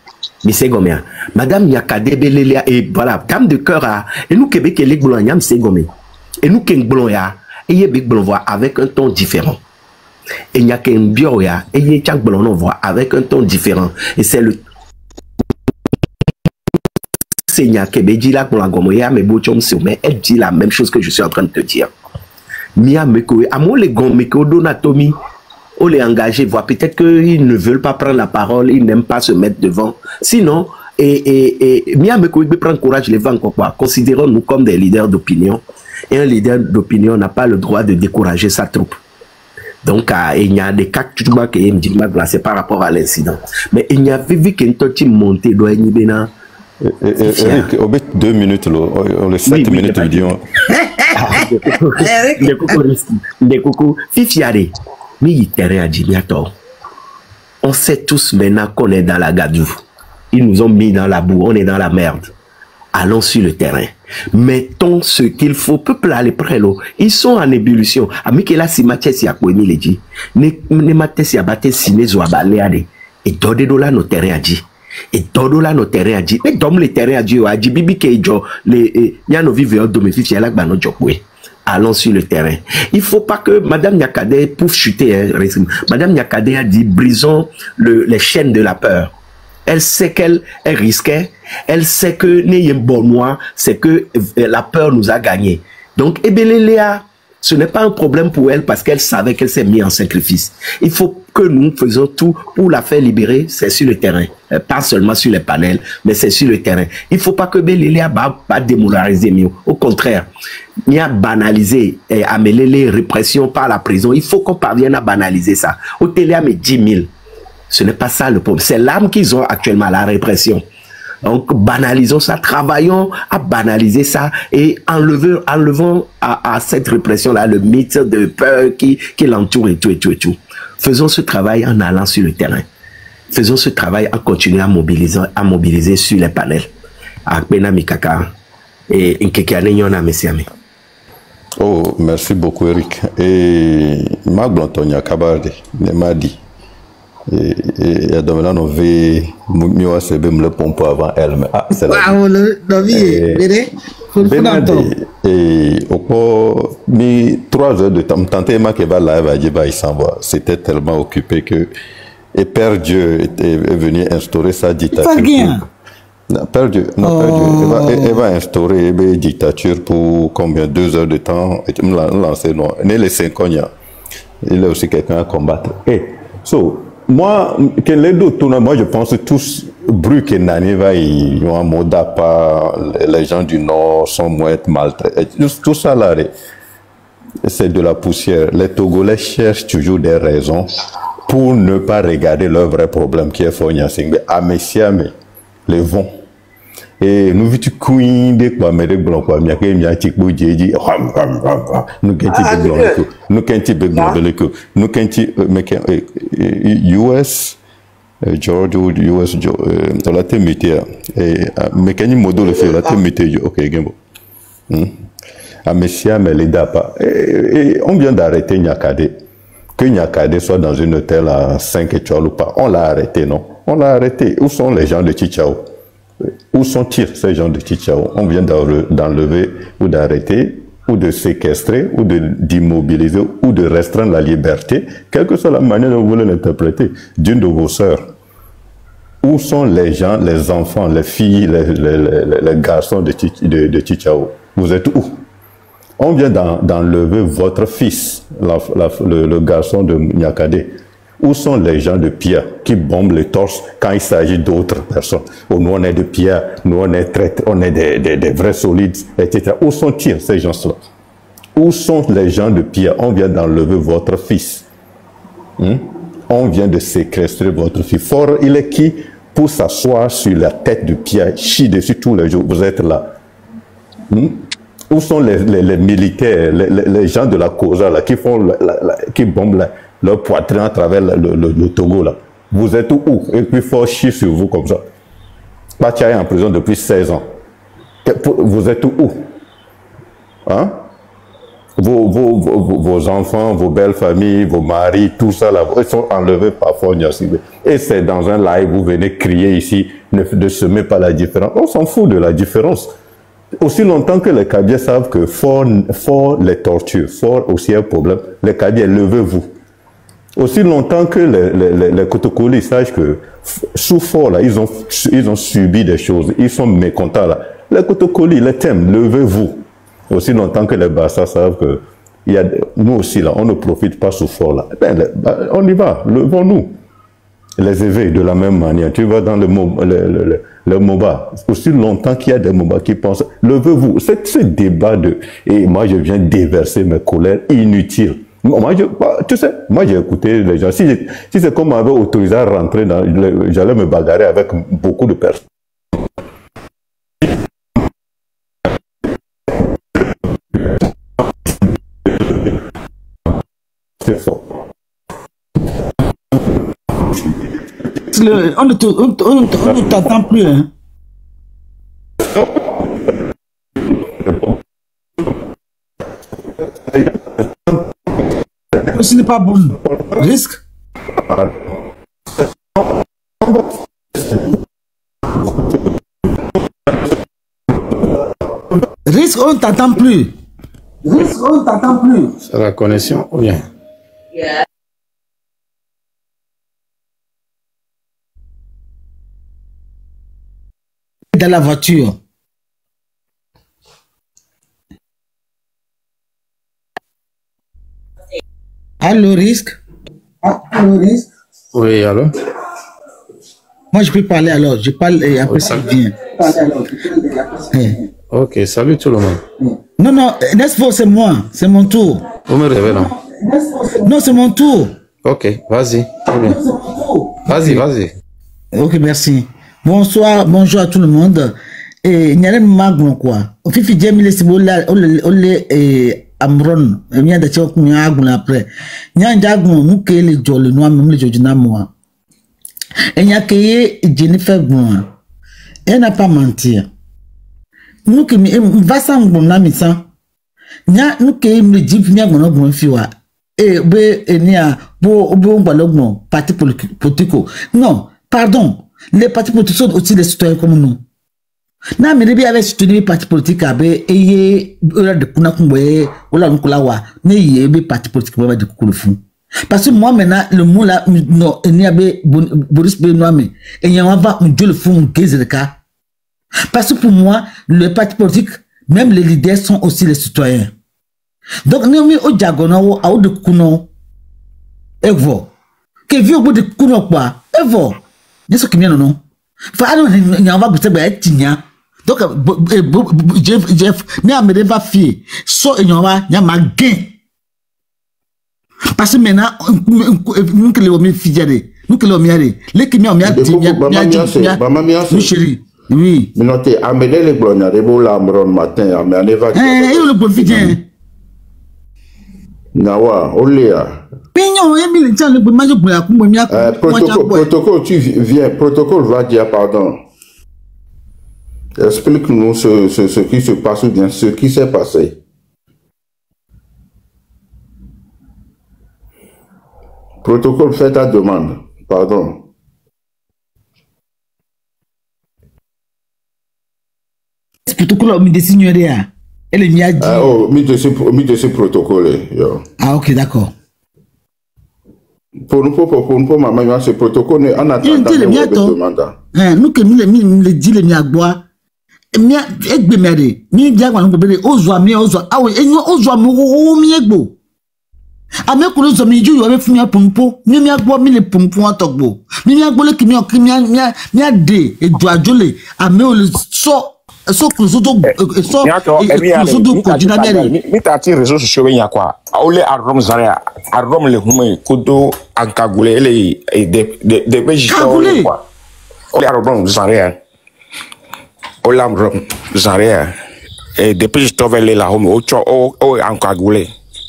Mais c'est comme ça. Madame Yakade Belélia et voilà, dame de cœur et nous Québec et les Glonyam c'est comme et nous King Gloya et y Big Blon voit avec un ton différent. Et n'y a qu'un bioya et y Chak Blon voit avec un ton différent et c'est le Seigneur Québec dit là pour la gomoya mais Bochom mais elle dit la même chose que je suis en train de te dire. Mia Meko à moi les Gomeko Donatomi. On les engage, voit peut-être qu'ils ne veulent pas prendre la parole, ils n'aiment pas se mettre devant. Sinon, Miameko, il peut prendre courage, les vents, quoi. Considérons-nous comme des leaders d'opinion. Et un leader d'opinion n'a pas le droit de décourager sa troupe. Donc, il y a des cas qui c'est par rapport à l'incident. Mais il y a vu qu'un petit monté doit Eric, au bout de 2 minutes, les 7 minutes vidéo. Les coucou, Fifiare, mi terrain à Djimiato. On sait tous maintenant qu'on est dans la gadoue. Ils nous ont mis dans la boue, on est dans la merde. Allons sur le terrain. Mettons ce qu'il faut. Peuple à l'épreuve, ils sont en ébullition. Amikela si matches ya kweni leji. Ne matches ya bate sine zo abaleade. Et dode dola no terrain a dit. Et dodola no terrain a dit. Mais dom le terrain a dit. A dit bibi ke jo le yano vive au domicile ya lak bano jokwe. Allons sur le terrain. Il faut pas que Madame Nyakade pouf chuter. Hein, Madame Nyakade a dit brisons les chaînes de la peur. Elle sait qu'elle risquait. Elle sait que n'ayez bon moi, c'est que la peur nous a gagné. Donc, Ebeleléa, ce n'est pas un problème pour elle parce qu'elle savait qu'elle s'est mise en sacrifice. Il faut que nous faisons tout pour la faire libérer, c'est sur le terrain. Pas seulement sur les panels, mais c'est sur le terrain. Il ne faut pas que Ebeleléa pas démoraliser mieux. Au contraire, il y a banalisé et amener les répressions par la prison. Il faut qu'on parvienne à banaliser ça. Au télé, mais 10 000. Ce n'est pas ça le problème. C'est l'arme qu'ils ont actuellement, la répression. Donc, banalisons ça, travaillons à banaliser ça et enlevons à cette répression-là le mythe de peur qui l'entoure et tout. Faisons ce travail en allant sur le terrain. Faisons ce travail en continuant à mobiliser sur les panels. Oh, merci beaucoup, Eric. Et Marc Blantonia Kabarde m'a dit. Et à Dominique, on veut mieux se faire le pompe avant elle. Mais c'est la et au cours de 3 heures de temps, tanté ma va live à Djiba, il s'en va. C'était tellement occupé que et Père Dieu est venu instaurer sa dictature. Père Dieu, elle va instaurer une dictature pour combien 2 heures de temps et me lancer non. Les 5 ans, il y a aussi quelqu'un à combattre. Et moi, moi je pense que tous Bruck et Nani ils ont un mot d'appart, les gens du Nord sont moins maltraités. Tout ça là, c'est de la poussière. Les Togolais cherchent toujours des raisons pour ne pas regarder leur vrai problème qui est Fognasing. Ah, mais les vents. Et nous vite queen de quoi mais de blanc quoi mais qu'il y a un petit peu de nous US George US la témité et mécanique modo le fait la témité ok gambo Messia mais les dapa et on vient d'arrêter Nyakade que Nyakade soit dans une hôtel à 5 étoiles ou pas on l'a arrêté non on l'a arrêté où sont les gens de Chichao? Où sont-ils ces gens de Chichao? On vient d'enlever ou d'arrêter ou de séquestrer ou d'immobiliser ou de restreindre la liberté, quelle que soit la manière dont vous voulez l'interpréter, d'une de vos sœurs. Où sont les gens, les enfants, les filles, les garçons de Chichao? Vous êtes où? On vient d'enlever votre fils, le garçon de Nyakade. Où sont les gens de pierre qui bombent les torses quand il s'agit d'autres personnes? Oh, nous on est de pierre, nous on est des vrais solides, etc. Où sont-ils ces gens-là? Où sont les gens de pierre? On vient d'enlever votre fils. On vient de séquestrer votre fils. Fort, il est qui pour s'asseoir sur la tête de pierre, chie dessus tous les jours? Vous êtes là. Où sont les militaires, les gens de la Cosa là, qui bombent leur poitrine à travers le Togo là? Vous êtes où? Et puis il faut chier sur vous comme ça. Batia est en prison depuis 16 ans. Vous êtes où? Hein? Vos enfants, vos belles familles, vos maris, tout ça là, ils sont enlevés par Fognasingbe. Et c'est dans un live, vous venez crier ici, ne semer pas la différence. On s'en fout de la différence. Aussi longtemps que les Kabyles savent que fort les tortures, fort aussi un problème, les Kabyles, levez-vous. Aussi longtemps que les Kotokolis sachent que sous fort là, ils ont subi des choses, ils sont mécontents là. Les Kotokolis, les thèmes, levez-vous. Aussi longtemps que les Bassa savent que nous aussi là, on ne profite pas sous fort là. On y va, levons-nous. Les éveils de la même manière. Tu vas dans le MOBA. Aussi longtemps qu'il y a des MOBA qui pensent, levez-vous. Ce débat et moi je viens déverser mes colères inutiles. Moi, tu sais, moi j'ai écouté les gens. Si c'est comme on m'avait autorisé à rentrer j'allais me bagarrer avec beaucoup de personnes. On ne t'entend plus. Hein. Ce n'est pas bon. Risque. Risque, on ne t'entend plus. Risque, on ne t'entend plus. C'est la connexion ou bien? Dans la voiture. Allô, Risque? Allô, Risque? Oui, allô? Moi, je peux parler alors. Je parle et après ça vient. Ok, salut tout le monde. Non, non, n'est-ce pas, c'est moi. C'est mon tour. Vous me réveillez là? Non, c'est mon tour. Ok, vas-y. Vas-y, vas-y. Ok, merci. Bonsoir, bonjour à tout le monde. Et il y a un magnon quoi. Au fifi Jamie les sibola, ole Amron. Il y a des choses qu'on a après. Il y a un jagon, nous qui les jolles, nous même les jolles moi. Et il y a que Jennifer Bouen. Elle n'a pas menti. Nous qui va sans bon ami ça. Nous qui me dit bien mon bon fiwa. Et be enia bo balogno parti politique. Non, pardon. Les partis politiques sont aussi des citoyens comme nous. Na me rebi avec soutenir parti politique abe eye ora de kuna kumwe ola nkulawa ne yebe parti politique ba de kulufu. Parce que moi maintenant le mot là non eni abe Boris Benoît me enyan va on le fond gezeka. Parce que pour moi les partis politiques même les leaders sont aussi les citoyens. Donc nous mi o diagonal au de kuno evo. Que vieux au bout de kuno quoi evo. N'est-ce que bien non? Enfin, il y a un va goûter à Tigna. Donc, Jeff, mais à me va fier. So, il y a ma gain. Parce que maintenant, nous que les hommes fidèles, nous que les hommes yare, les qui m'ont mis à dire, chérie. Oui. Mais non, t'es amené les blondes, les beaux lambrons matin, amené va. Eh, il le profite. Nawa, Oléa. Protocole, tu viens, protocole va dire pardon. Explique-nous ce qui se passe ou bien ce qui s'est passé. Protocole, fais ta demande. Pardon. Protocole, me désignerait. Elle est mis oh, mis de ce protocole. Yo. Ah, ok, d'accord. Pour nous, maman, ce protocole, on attend le demande. Nous que nous les dit les miagbois. Mia egbemere mi dia gwa ngobere ozwa mi ozwa awe enyo ozwa mo mi egbo amekuru zo mi ju yo be fun mi pompo mi agbo mi le pompo atogbo mi agbo le kimi o kimi mi de ejo ajole ame o so kuzo to so kuzo to ko dinamere mi ta ti réseaux sociaux be nya kwa ole arom zaria arom le hume kodo ankagule ele de beji kwa ole arom zaria Olam Zaria et depuis je trouve là au encagulé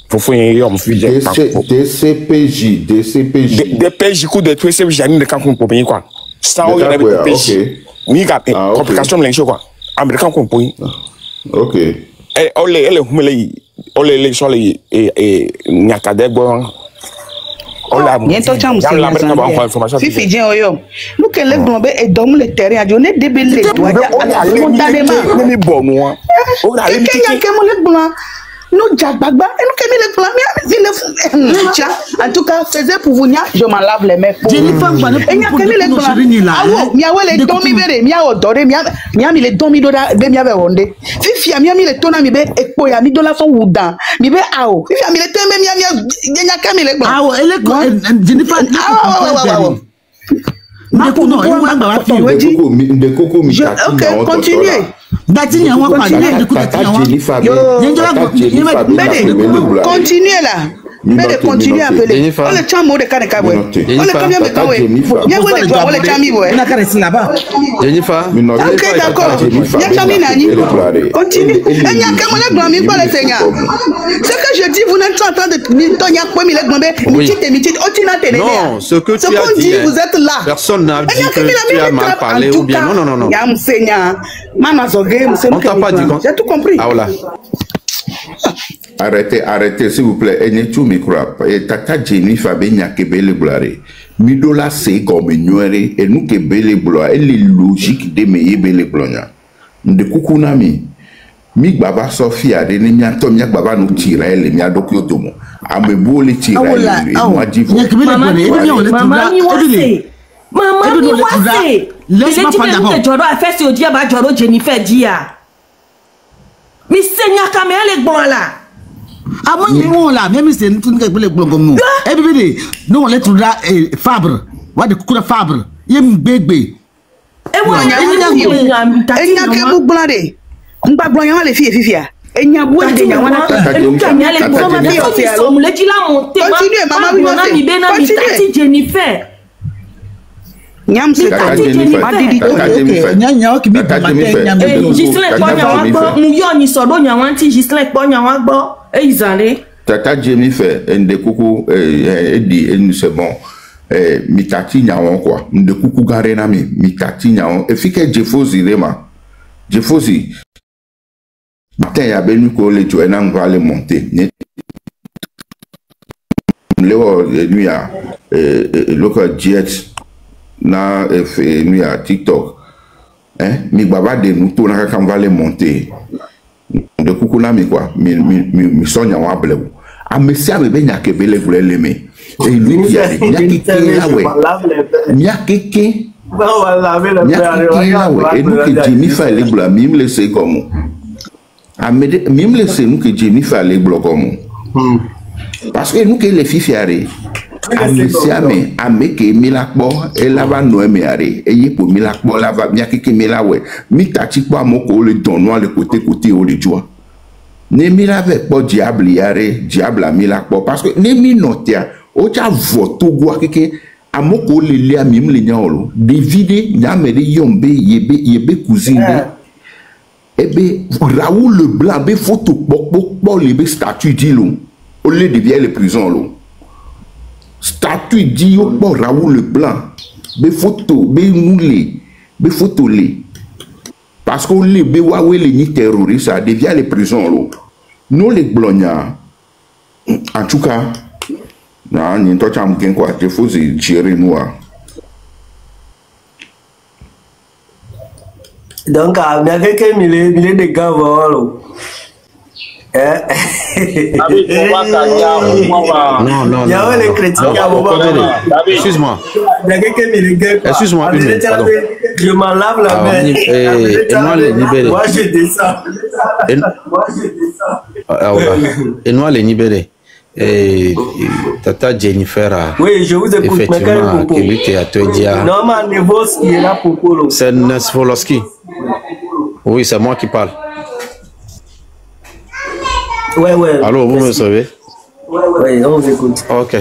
pour faire yom fidèle DCPJ DPJ coup de tout c'est jamais de quand on peut quoi ça on a DPJ ni complication l'encho quoi américain qu'on peut OK et ole les sur les et nyakadego Bientôt, tu as Fifi dit, nous que les globes et dorment le terrain, on est débellés. Nous, Jack Bagba, et nous qui en tout cas, faisait pour vous, je m'en lave les mains. Et il y a les blancs. Ah ouais, les domi bere, mia odore, mia mi les domi doda, be mia veronde. Fifi mia mi les tona mi be ekpo ya mi dola so wuda. Mi be ao. Fifi mi les tembe mia kami les blancs. Ah ouais, elle est Jennifer. Ok, continuez. Continuez là. Mi Mais de continuer à appeler. Jennifer. On le chamo de Kaneka, ouais. On le Jennifer. combien de temps, ouais. Jennifer. Il y a quoi de toi, on le chami, ouais. On a qu'à rester là-bas. Jennifer. Ok, d'accord. Il y a chami nani. Continue. Et il y a quand même le grand pas le Seigneur. Ce que je dis, vous n'êtes pas en train de dire quoi, mais le mitite, Non, ce que tu as dit, vous êtes là. Personne n'a dit que tu as mal parlé ou bien. Non. Il y a un Seigneur. On t'a pas dit quoi. J'ai tout compris. Ah voilà. Arrêtez, s'il vous plaît. Et n'est tout micro. Et tata Jennifer Benya Kebele Blare. Midola c'est comme ignoré. Et nous Kebele Blare. Elle est logique de me yebele Blare. De Kukunami. Mi baba Sophia de ne mia to mia baba no tira ele mia dokyo tomo. Ame bo le tira ele. Moi divo. Maman mi wase. Laisse-moi parler d'abord. Joro a fait ce dia ba Joro Jennifer dia. Mi seigneur kamera le bon là. Ah moi ni mon là, même si c'est tout que le bon comme nous. Et puis nous on les trouve là Fabre. Wa de kura Fabre. Yem bébé. Et moi il y a que vous blindé. On pas blindé les filles fifia. Et il y a beaucoup de gens qui Jennifer. Nyam se Tati Jennifer. Nyanya ki bi Gislin ko nyawa gbo mu yo ni so do nyawa nti Gislin ko nyawa gbo e izale. Tata Jennifer ende kuku edi c'est bon. Mitati nyawa quoi. Nde kuku gare na mitati nyawa. E fike Jefozi rema. Jefozi. Matin ya benu ko le joena on va le monter. Leo nuit à local jet na nuit à TikTok. Hein? Mi baba de nous tout na quand on va le monter. De kuku na mi quoi. Mi sonya wa bleu. A monsieur bebe nya ke bele vle leme. Et lui qui a nya keke la we. Nya keke. Et nous que Jennifer les bla mime laisser comme. Même laisser nous que Jennifer les bla comme. Parce que nous que les filles fiaré. Amesiame ameke milakbo elava noeme are eye po milakbo lava mia keke milawe mi tati po amoko le donno le côté o le joie. Ne milave po diable yare diable milakbo parce que ne mi notia o cha voto gwa keke amoko le le amim le nyaolo David nyamere yombe yebe cousine ebe Raoul le blanc be photo pokpo le be statue dilo o le devient le prison lo statue dit au bon Raoul le blanc be photo be moulé be photo les parce qu'on les be wawe les ni terroristes ça devient les prisons lo nous les blogna en tout cas na ni to cham ken quoi il faut se gérer nous donc à bien que mille de gars voilà Non. Excuse-moi. Excuse-moi, une minute, pardon. Je m'en lave la main. Moi, je descends. Et nous, les libérés. Et Tata Jennifer. Oui, je vous écoute. Effectivement, qui a te dit. Normal, Nevos qui est là pour Polo. C'est Nesvoloski. Oui, c'est moi qui parle. Ouais. Allô, vous me savez? Ouais, on vous écoute. Ok.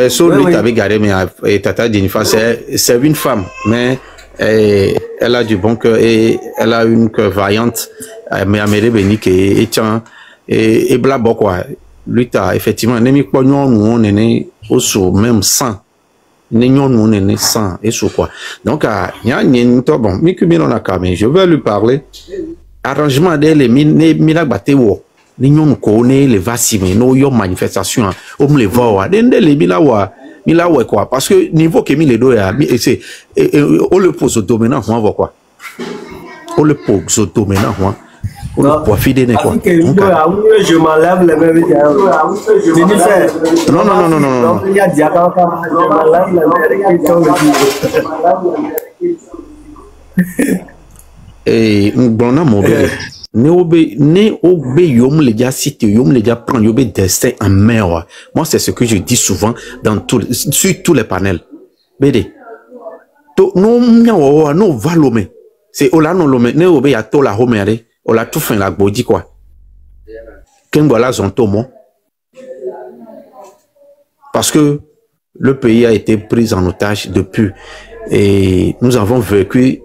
Sur lui, tu avais gardé, mais Tata Jennifer, c'est une femme, mais elle a du bon cœur et elle a une cœur vaillante. Mais Amélie Bénique et tiens, et blabla quoi. Lui, tu as effectivement, n'est pas nous, on est né au saut, même sans. Nous, on est né sans, et sous quoi. Donc, il y a une bon, mais je vais lui parler. Arrangement des mila batewo. Nous connaissons les vaccins, nos manifestations, on les voit. Les mila quoi. Parce que niveau que les deux, c'est on le pose au dominant, on voit quoi. On le pose au dominant, on le profite de quoi. Je m'enlève les mêmes. Non. Et bon, mon bébé. Ne obe yom les gars cite yom les gars prend yom destin en mer. Moi c'est ce que je dis souvent dans sur tous les panels. Bédé. To no valome. C'est ola no lome ne obe ya to la homere. Ola tout fin la body quoi. Kengola zonto mo. Parce que le pays a été pris en otage depuis. Et nous avons vécu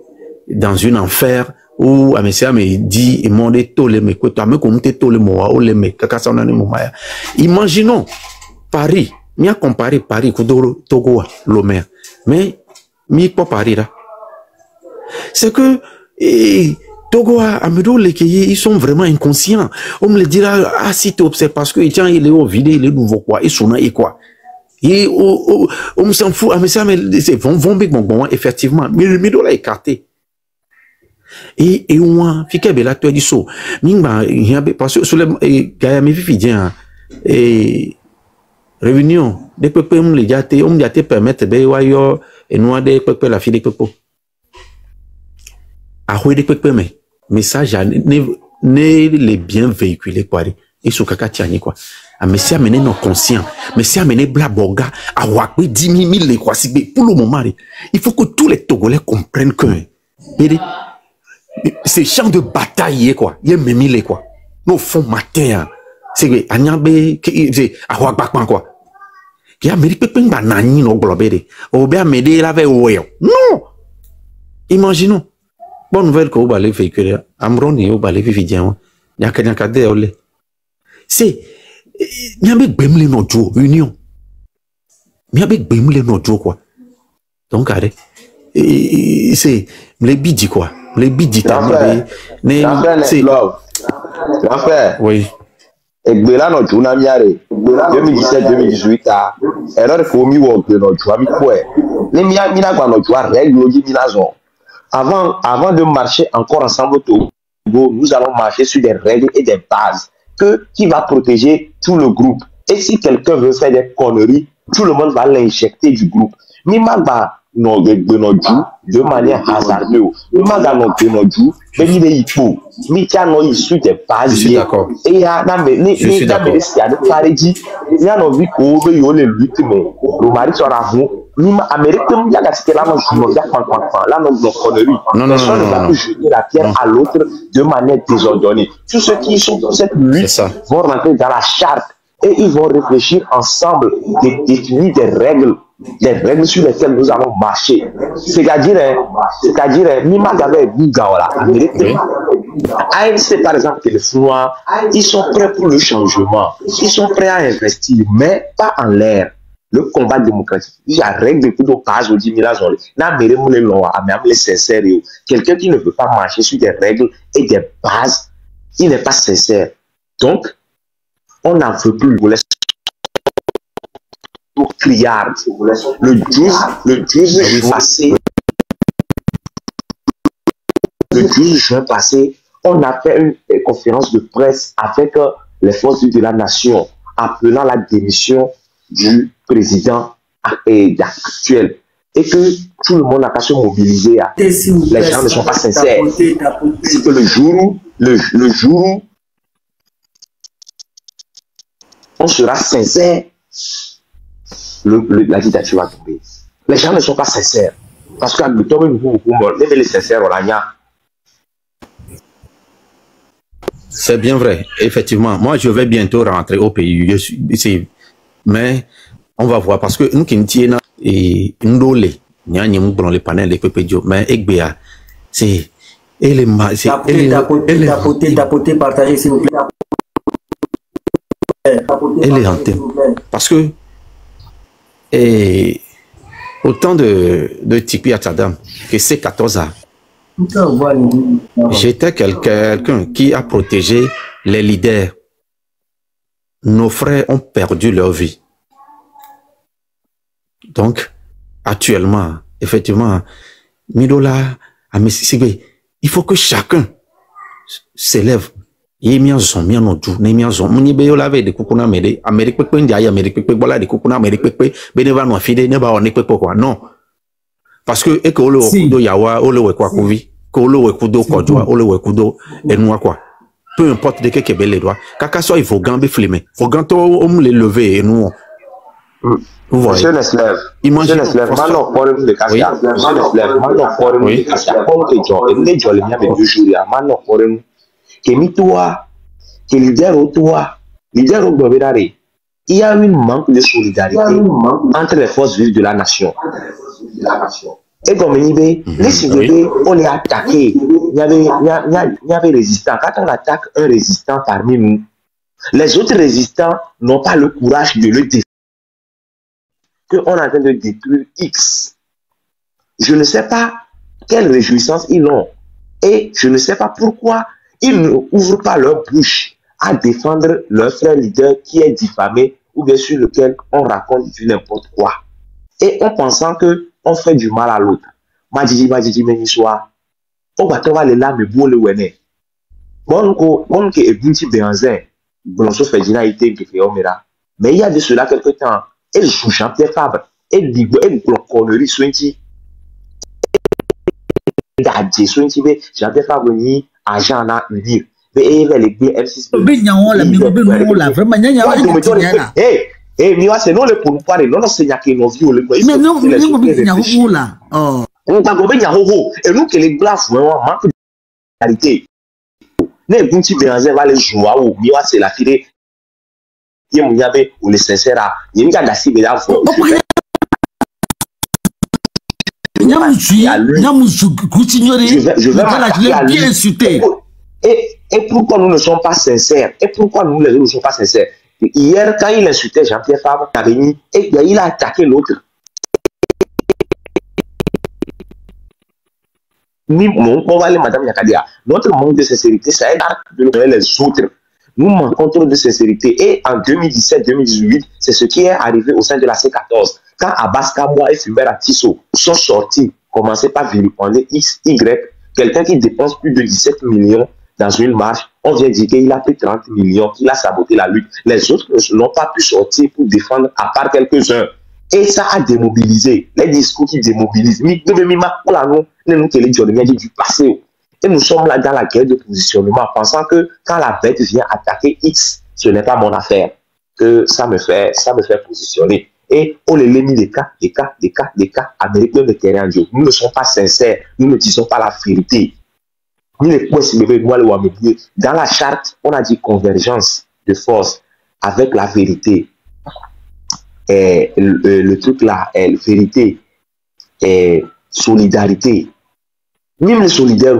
dans un enfer où Amesia me dit, il m'a dit, imaginons Paris, il a comparé Paris, Togo, Lomé, mais il pas Paris là. C'est que Togo, Amedo, ils sont vraiment inconscients. On me le dira, ah si tu observes, parce que il est au vide, il est nouveau quoi, il sonne et quoi. Et on s'en fout, Amesia, c'est bon, effectivement, mais le Medo l'a écarté. Et on fique bela toi dit so mingba parce que sur les gars me fi bien et réunion des pepe on les jate on jate permettre be wa yo et nous des pepe la fille des pepe a hoi des pepe mais message ne les bien véhiculé quoi et sur kaka tiani quoi a messia mené non conscient messia mené blaboga a wakwe 10 000 les quoi si pour le moment il faut que tous les Togolais comprennent que ces champs de bataille quoi il y a même quoi nous font matin c'est anyambe c'est awakbakpan quoi qui a mérité pepe banani no globere obe amede la ve oyo non imaginons bonne nouvelle que vous allez véhiculer amroni vous allez vivre ya kanyaka de ole c'est nyambe gbemle no jo union nyambe gbemle no jo quoi donc arrête c'est les bidji quoi les bidji c'est l'enfer oui et là no juna miare 2017 2018 a erreur ko mi wo gbe no jua mi ko e ni mi na gba no jua règle oji mi na zo avant de marcher encore ensemble au Togo nous allons marcher sur des règles et des bases qui va protéger tout le groupe et si quelqu'un veut faire des conneries tout le monde va l'injecter du groupe mi magba no de manière hasardeuse. Mi maga no gbenodju, beni de ipo. Mi tia no isu de base. Je suis d'accord. Et ya na me ni si a de pareji. Ni a no vi ko be yo le lutte mais le mari sera vous. Ni ma Amérique mi ya gasté là no juno ya pan là no connerie. Non ne va plus jeter la pierre à l'autre de manière désordonnée. Tous ceux qui sont dans cette lutte vont rentrer dans la charte et ils vont réfléchir ensemble de définir des règles sur lesquelles nous allons marcher. C'est-à-dire, Mima Gabe Bougaola, ANC par exemple, les Chinois, ils sont prêts pour le changement, ils sont prêts à investir, mais pas en l'air. Le combat démocratique, il y a règle de tout le cas au 10 000 quelqu'un qui ne veut pas marcher sur des règles et des bases, il n'est pas sincère. Donc, on n'en veut plus. Criard. Le 12 juin passé, on a fait une conférence de presse avec les forces de la nation, appelant la démission du président actuel. Et que tout le monde n'a pas se mobiliser. Les gens ne sont pas sincères. C'est que le jour où on sera sincère, la dictature va tomber. Les gens ne sont pas sincères. Parce que même les sincères, on l'a. C'est bien vrai, effectivement. Moi, je vais bientôt rentrer au pays. Mais on va voir. Parce que nous qui nous tiennent et nous les les panels, les pépédios, mais Egbea, c'est. Et les tapoter, partager, s'il vous plaît. Et les antennes. Parce que au temps de Tipi Atadam, que c'est 14 ans, j'étais quelqu'un qui a protégé les leaders. Nos frères ont perdu leur vie. Donc, actuellement, effectivement, Midola, il faut que chacun s'élève. Il y a des kukuna mede Amérique pepe ndiaye Amérique pepe bola de kukuna Amérique pepe beneva no afide ne ba on pepe quoi non parce que et que le kudo yawa ole we kwa kuvi que le we kudo kodwa ole we kudo enwa quoi peu importe de quel bel droit kaka so il faut gambe flimé faut ganto on les lever et nous vous voyez Monsieur Neslev, maintenant pour le cas là Monsieur Neslev maintenant pour le cas là comme que jo et les jo les mia me 2 jours là maintenant pour que mi toi que leader au toi leader au gobernare il y a un manque de solidarité entre les forces vives de la nation. Et comme les civils, on les a attaqués. Il y avait résistants. Quand on attaque un résistant parmi nous, les autres résistants n'ont pas le courage de le défendre. Qu'on est en train de détruire X. Je ne sais pas quelle réjouissance ils ont. Et je ne sais pas pourquoi ils ne ouvrent pas leur bouche à défendre leur frère leader qui est diffamé ou bien sur lequel on raconte du n'importe quoi. Et en pensant qu'on fait du mal à l'autre. Majiji, Meniswa. On va trouver les lames de le wene. Bon, on est bunti béanzin. Blonso Ferdinand été qui fait Omera. Mais il y a de cela quelque temps. Et joue Jean-Pierre Fabre. Et Digo, et Connery Swinty. Gadje Swinty, Jean-Pierre Fabre ni agent là unir. Mais il y a les BM6. Vraiment, eh, mais c'est non le pour parler, non, c'est n'y a que nos vieux. Mais non, c'est là. Oh. On t'a gommé Yahoho. Et nous, que les blancs, vraiment, manque de qualité. Les Bunti Béanzin va les jouer, ou mieux, c'est la fille. Il y a un peu, ou les sincères, il y a un gars d'assez bien fort. Je vais bien insulter. Et pourquoi nous ne sommes pas sincères? Et pourquoi nous ne sommes pas sincères? Hier, quand il insultait Jean-Pierre Fabre, il a attaqué l'autre. On va aller, Madame Yakadia. Notre manque de sincérité, ça aide à donner les autres. Nous manquons trop de sincérité. Et en 2017-2018, c'est ce qui est arrivé au sein de la C14. Quand Abbas Kamoa et Fulbert Atisso sont sortis, commencez par vilipender X, Y, quelqu'un qui dépense plus de 17 millions dans une marche, on vient dire qu'il a pris 30 millions, qu'il a saboté la lutte. Les autres n'ont pas pu sortir pour défendre, à part quelques-uns. Et ça a démobilisé. Les discours qui démobilisent. Mais nous du passé. Et nous sommes là dans la guerre de positionnement, pensant que quand la bête vient attaquer X, ce n'est pas mon affaire. Que ça me fait positionner. Et on les mis des cas américains de terrain. Nous ne sommes pas sincères. Nous ne disons pas la vérité. Dans la charte, on a dit convergence de force avec la vérité. Et le truc là, vérité et solidarité. Même les solidaires,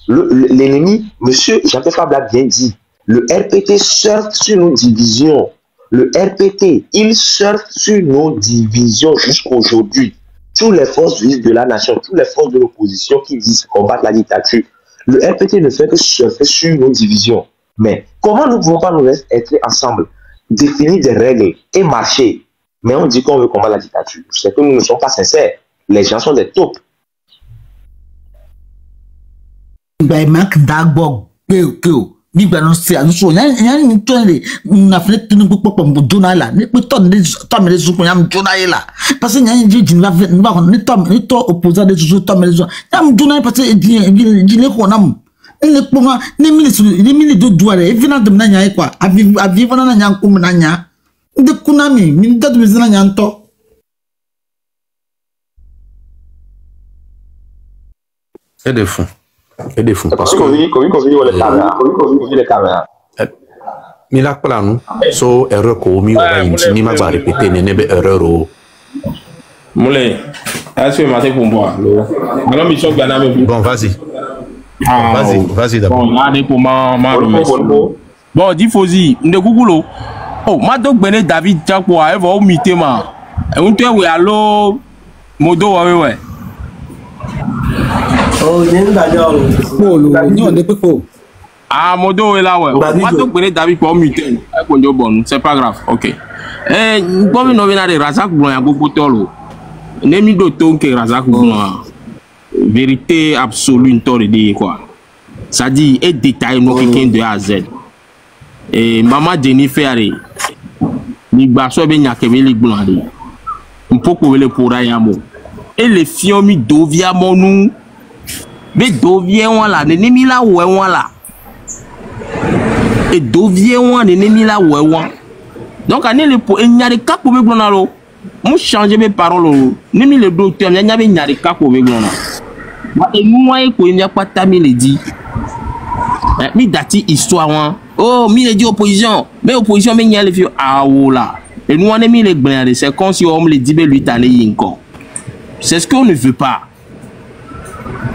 l'ennemi, monsieur Jean-Pierre Fabre l'a bien dit, le RPT surfe sur nos divisions. Le RPT, il surfe sur nos divisions jusqu'aujourd'hui. Toutes les forces vives de la nation, toutes les forces de l'opposition qui disent combattre la dictature, le RPT ne fait que surfer sur nos divisions. Mais comment nous ne pouvons pas nous être ensemble, définir des règles et marcher? Mais on dit qu'on veut combattre la dictature. C'est que nous ne sommes pas sincères. Les gens sont des taupes. Ni gbanon se anuso yan ni to na fle tinu popo jona la ni pe to me zuko yam jona la parce que yan ji na ni to opposant de zuko to me zuko yam jona parce que ji le ko nam ni po ma ni mili do douare e vina de na nya kwa avivo na nya ko na nya de kunami mi dadu mi na nya nto. C'est de fou. C'est des fous. Parce que les caméras. Mais là, nous, so erreur commis, on va ni ma va répéter, n'est pas erreur. Moulé, est-ce que c'est pour moi? Alors, Michel bon, vas-y. Vas-y d'abord. Bon, allez pour ma bon, dis Fozi, ne Google. Oh, ma donc Benet David Chakwa, elle va au mité ma. Et on te oui, allo, modo, ouais. Oh, ah, modo est là, ouais. Moi, donc, David pour muter. C'est pas grave, ok. Eh, comme nous venons de Razak Blanc, il y a beaucoup de temps. Nemi d'auto que Razak Blanc. Vérité absolue, une torre de quoi. Ça dit, et détail, nous, quelqu'un de A à Z. Et maman Jennifer, ni baso ben yakeme les blancs. On peut couper le pourayamo. Et les filles mi dovia mon mais dovia wala ne nemi la ouais wala. Et dovia wan ne nemi la ouais wan. Donc ane le po enyare kapo be blanc lo. Mo changer mes paroles. Nemi le docteur nyabe nyare kapo be blanc. Ba e nous wa ko enya patami le dit. Mi dati histoire wan Oh, mi les dit opposition. Mais opposition, mais il y a les vieux. Ah, là. Et nous, on a mis les blancs. C'est comme si on les dit, lui, t'en es encore. C'est ce qu'on ne veut pas.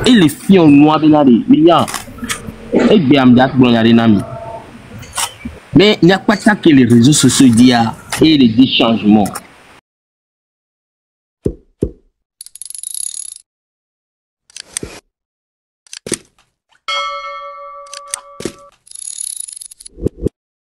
Et les filles ont noir, mais il y a. Et bien, mais il n'y a pas ça que les réseaux sociaux disent et les changements.